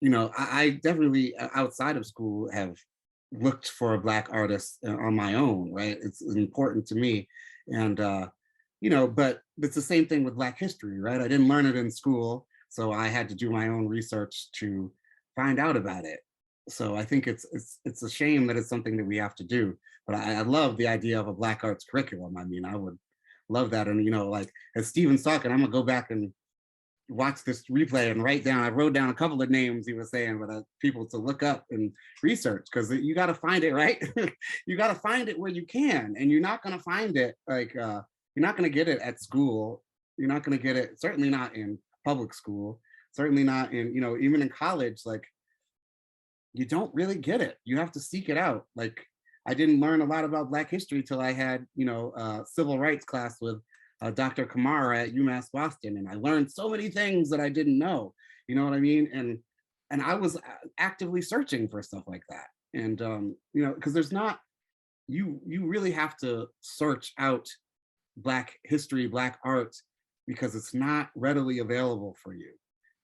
you know, I definitely outside of school have looked for Black artists on my own, right? It's important to me. And but it's the same thing with Black history, right? I didn't learn it in school, so I had to do my own research to find out about it. So I think it's a shame that it's something that we have to do. But I love the idea of a Black arts curriculum. I mean, I would love that. And like as Steven's talking, I'm gonna go back and watch this replay and write down. I wrote down a couple of names he was saying, but people to look up and research, because you got to find it, right? You got to find it where you can, and you're not going to find it like you're not going to get it at school. You're not going to get it, certainly not in public school, certainly not in even in college. Like you don't really get it. You have to seek it out. Like I didn't learn a lot about Black history till I had civil rights class with Dr. Kamara at UMass Boston, and I learned so many things that I didn't know. You know what I mean? And I was actively searching for stuff like that. And because there's not, you really have to search out Black history, Black art, because it's not readily available for you.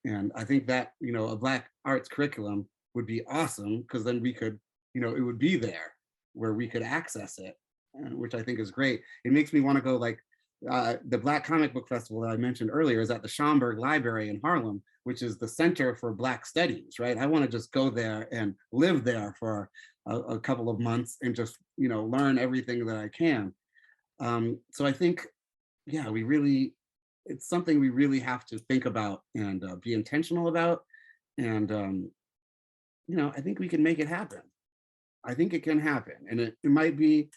And I think that a Black arts curriculum would be awesome, because then we could, it would be there where we could access it, which I think is great. It makes me want to go like. The Black Comic Book Festival that I mentioned earlier is at the Schomburg Library in Harlem, which is the center for Black studies, right? I want to just go there and live there for a couple of months and just, learn everything that I can. So I think, yeah, it's something we really have to think about and be intentional about. And, I think we can make it happen. I think it can happen. And it might be,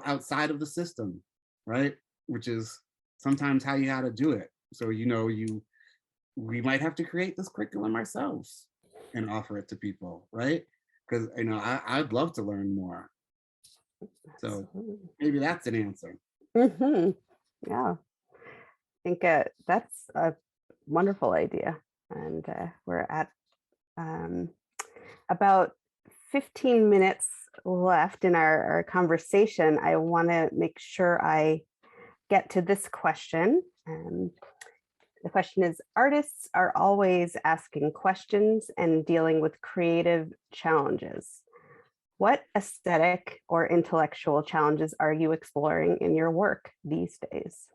outside of the system, right? Which is sometimes how you got to do it. So, we might have to create this curriculum ourselves and offer it to people, right? Because, I'd love to learn more. So maybe that's an answer. Mm-hmm. Yeah, I think that's a wonderful idea. And we're at about 15 minutes left in our conversation. I want to make sure I get to this question. The question is, artists are always asking questions and dealing with creative challenges. What aesthetic or intellectual challenges are you exploring in your work these days?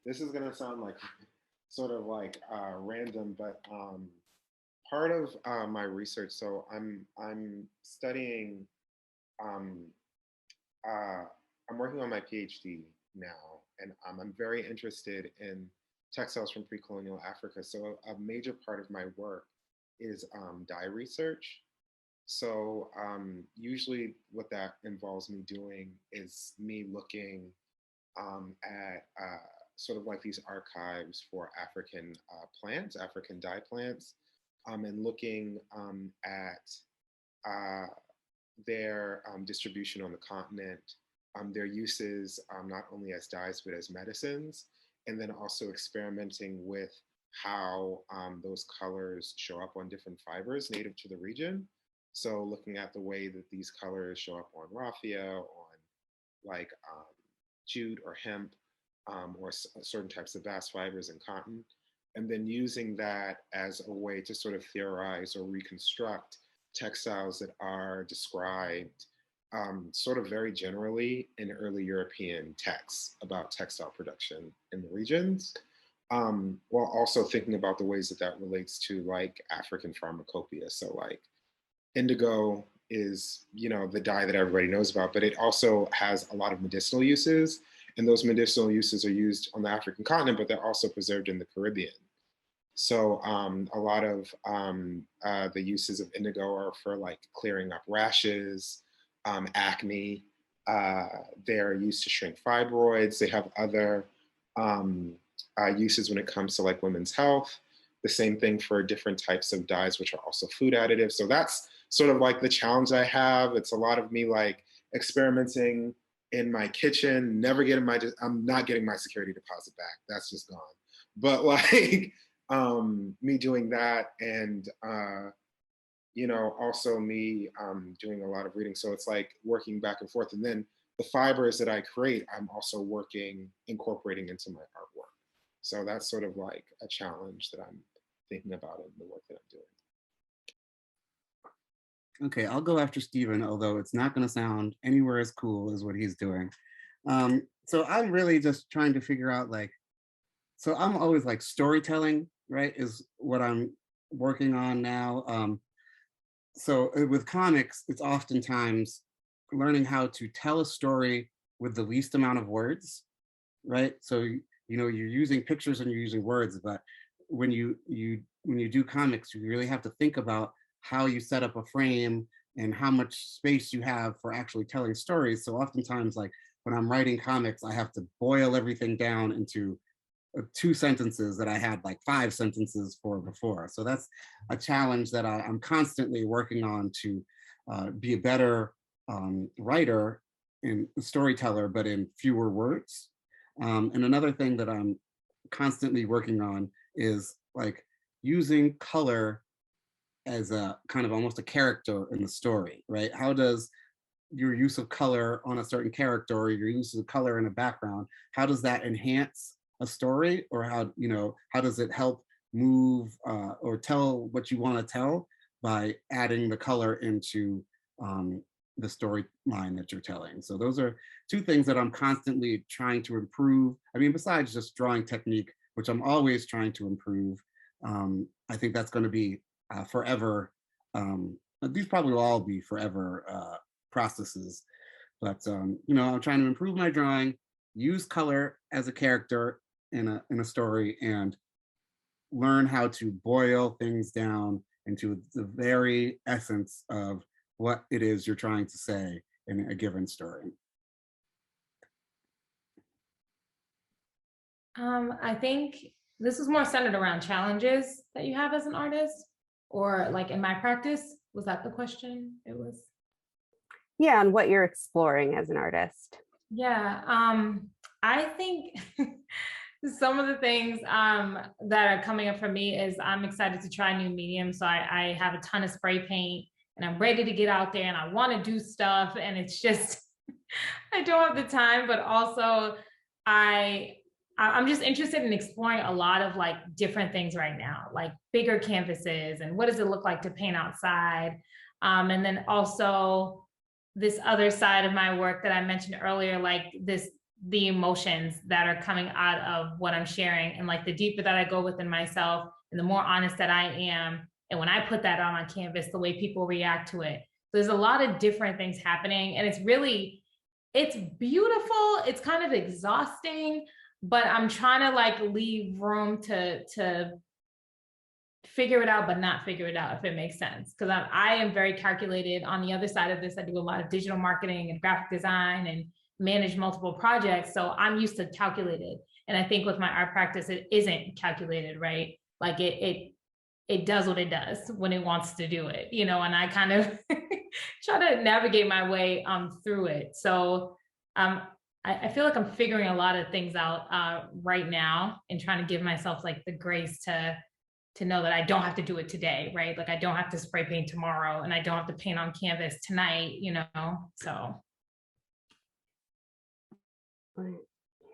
This is gonna sound like sort of like random, but part of my research. So I'm studying. Um, I'm working on my PhD now, and I'm very interested in textiles from pre-colonial Africa. So a major part of my work is dye research. So usually, what that involves me doing is me looking at sort of like these archives for African plants, African dye plants, and looking at their distribution on the continent, their uses not only as dyes but as medicines, and then also experimenting with how those colors show up on different fibers native to the region. So looking at the way that these colors show up on raffia, on like jute or hemp, or certain types of bast fibers and cotton, and then using that as a way to sort of theorize or reconstruct textiles that are described sort of very generally in early European texts about textile production in the regions, while also thinking about the ways that that relates to like African pharmacopoeia. So like indigo is, the dye that everybody knows about, but it also has a lot of medicinal uses. And those medicinal uses are used on the African continent, but they're also preserved in the Caribbean. So a lot of the uses of indigo are for like clearing up rashes, acne. They're used to shrink fibroids. They have other uses when it comes to like women's health. The same thing for different types of dyes, which are also food additives. So that's sort of like the challenge I have. It's a lot of me like experimenting in my kitchen, I'm not getting my security deposit back. That's just gone. But like me doing that, and also me doing a lot of reading. So it's like working back and forth. And then the fibers that I create, I'm also incorporating into my artwork. So that's sort of like a challenge that I'm thinking about it in the work that I'm doing. Okay, I'll go after Stephen, although it's not going to sound anywhere as cool as what he's doing. So I'm really just trying to figure out, like, so I'm always like storytelling, right, is what I'm working on now. So with comics, it's oftentimes learning how to tell a story with the least amount of words, right? So you're using pictures and you're using words, but when you do comics, you really have to think about how you set up a frame and how much space you have for actually telling stories. So oftentimes, like when I'm writing comics, I have to boil everything down into 2 sentences that I had like 5 sentences for before. So that's a challenge that I'm constantly working on to be a better writer and storyteller, but in fewer words. And another thing that I'm constantly working on is like using color as a kind of almost a character in the story, right? How does your use of color on a certain character or your use of color in a background, how does that enhance a story, or how does it help move or tell what you want to tell by adding the color into the storyline that you're telling? So those are 2 things that I'm constantly trying to improve. I mean, besides just drawing technique, which I'm always trying to improve, I think that's going to be forever. These probably will all be forever processes, but I'm trying to improve my drawing, use color as a character in a story, and learn how to boil things down into the very essence of what it is you're trying to say in a given story. I think this is more centered around challenges that you have as an artist, or like in my practice. Was that the question? It was. Yeah, and what you're exploring as an artist. Yeah, I think some of the things that are coming up for me is I'm excited to try new mediums. So I have a ton of spray paint and I'm ready to get out there and I want to do stuff. And it's just, I don't have the time, but also I'm just interested in exploring a lot of like different things right now, like bigger canvases and what does it look like to paint outside. And then also this other side of my work that I mentioned earlier, like the emotions that are coming out of what I'm sharing, and like the deeper that I go within myself and the more honest that I am. And when I put that on canvas, the way people react to it. So there's a lot of different things happening, and it's beautiful. It's kind of exhausting, but I'm trying to like leave room to figure it out, but not figure it out, if it makes sense. Because I am very calculated. On the other side of this, I do a lot of digital marketing and graphic design and manage multiple projects. So I'm used to calculated. And I think with my art practice, it isn't calculated, right? Like it does what it does when it wants to do it, and I kind of try to navigate my way through it. So I feel like I'm figuring a lot of things out right now and trying to give myself like the grace to know that I don't have to do it today, right? Like I don't have to spray paint tomorrow and I don't have to paint on canvas tonight, so.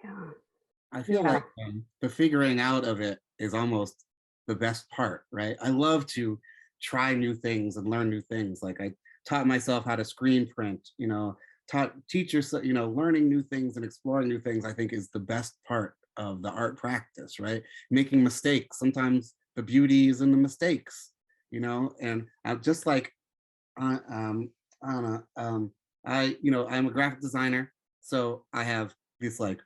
Yeah. I feel like the figuring out of it is almost the best part, right? I love to try new things and learn new things. Like I taught myself how to screen print, taught teachers, learning new things and exploring new things, I think is the best part of the art practice, right? Making mistakes. Sometimes the beauty is in the mistakes, and I'm just like, I'm a graphic designer. So I have this, like,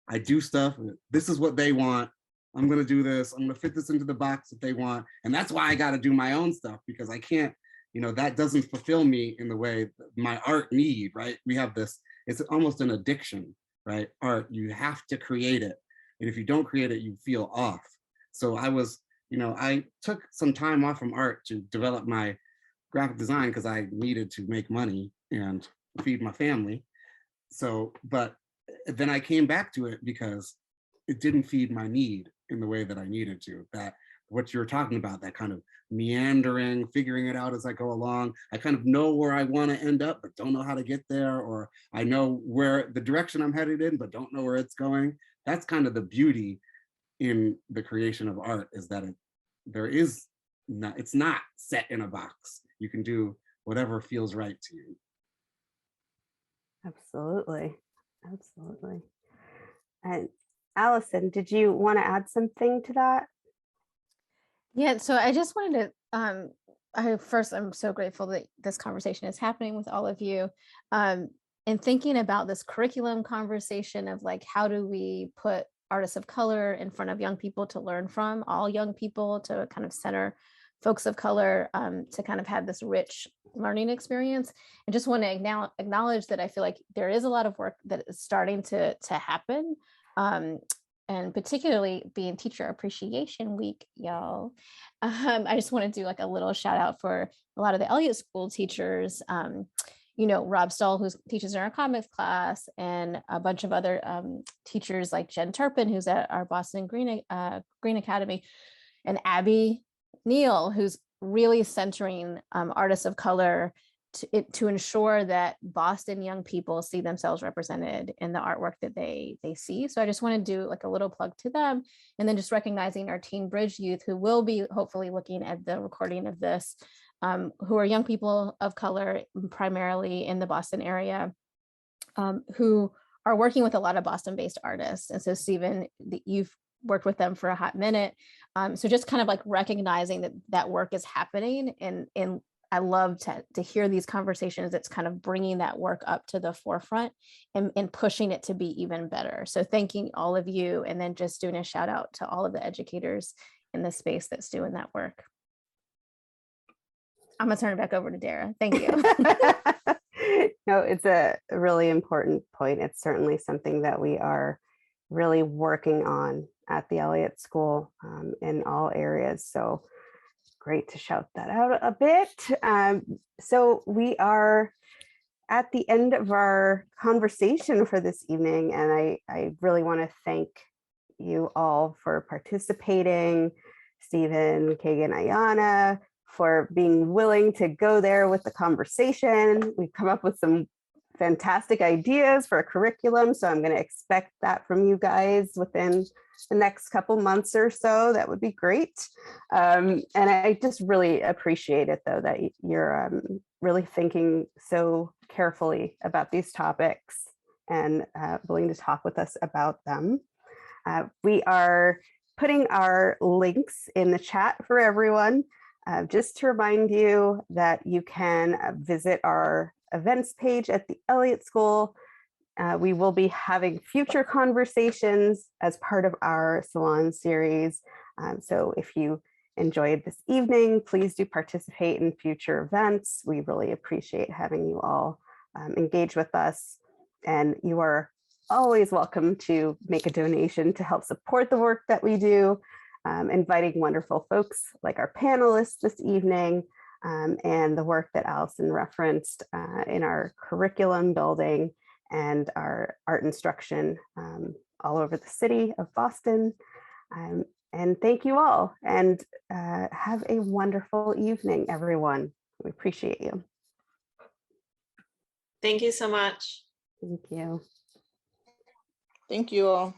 I do stuff. This is what they want. I'm going to do this. I'm going to fit this into the box that they want. And that's why I got to do my own stuff, because I can't, that doesn't fulfill me in the way my art need, right? We have this, it's almost an addiction, right? Art, you have to create it. And if you don't create it, you feel off. So I took some time off from art to develop my graphic design because I needed to make money and feed my family. So, but then I came back to it because it didn't feed my need in the way that I needed to. That what you're talking about, that kind of meandering, figuring it out as I go along. I kind of know where I want to end up, but don't know how to get there. Or I know where the direction I'm headed in, but don't know where it's going. That's kind of the beauty in the creation of art, is that there is not, it's not set in a box. You can do whatever feels right to you. Absolutely. Absolutely. And Allison, did you want to add something to that? Yeah, so I just wanted to I'm so grateful that this conversation is happening with all of you. And thinking about this curriculum conversation of like, how do we put artists of color in front of young people to learn from, all young people, to kind of center folks of color, to kind of have this rich learning experience. I just want to acknowledge that I feel like there is a lot of work that is starting to happen. And particularly being Teacher Appreciation Week, y'all. I just want to do like a little shout out for a lot of the Eliot School teachers. You know, Rob Stahl, who teaches in our comics class, and a bunch of other teachers like Jen Turpin, who's at our Boston Green Academy, and Abby Neal, who's really centering artists of color to ensure that Boston young people see themselves represented in the artwork that they see. So I just want to do like a little plug to them, and then just recognizing our Teen Bridge youth, who will be hopefully looking at the recording of this, who are young people of color, primarily in the Boston area, who are working with a lot of Boston-based artists. And so Stephen, you've worked with them for a hot minute. So just kind of like recognizing that work is happening, and I love to hear these conversations. It's kind of bringing that work up to the forefront and pushing it to be even better. So thanking all of you, and then just doing a shout out to all of the educators in the space that's doing that work. I'm gonna turn it back over to Dara. Thank you. No, it's a really important point. It's certainly something that we are really working on at the Eliot School in all areas. So great to shout that out a bit. So we are at the end of our conversation for this evening, and I really want to thank you all for participating. Stephen, Cagen, Ayana, for being willing to go there with the conversation. We've come up with some fantastic ideas for a curriculum, so I'm going to expect that from you guys within the next couple months or so. That would be great. And I just really appreciate it, though, that you're really thinking so carefully about these topics and willing to talk with us about them. We are putting our links in the chat for everyone. Just to remind you that you can visit our events page at the Eliot School. We will be having future conversations as part of our Salon Series. So if you enjoyed this evening, please do participate in future events. We really appreciate having you all engage with us. And you are always welcome to make a donation to help support the work that we do. Inviting wonderful folks like our panelists this evening, and the work that Allison referenced in our curriculum building and our art instruction all over the city of Boston. And thank you all, and have a wonderful evening, everyone. We appreciate you. Thank you so much. Thank you. Thank you all.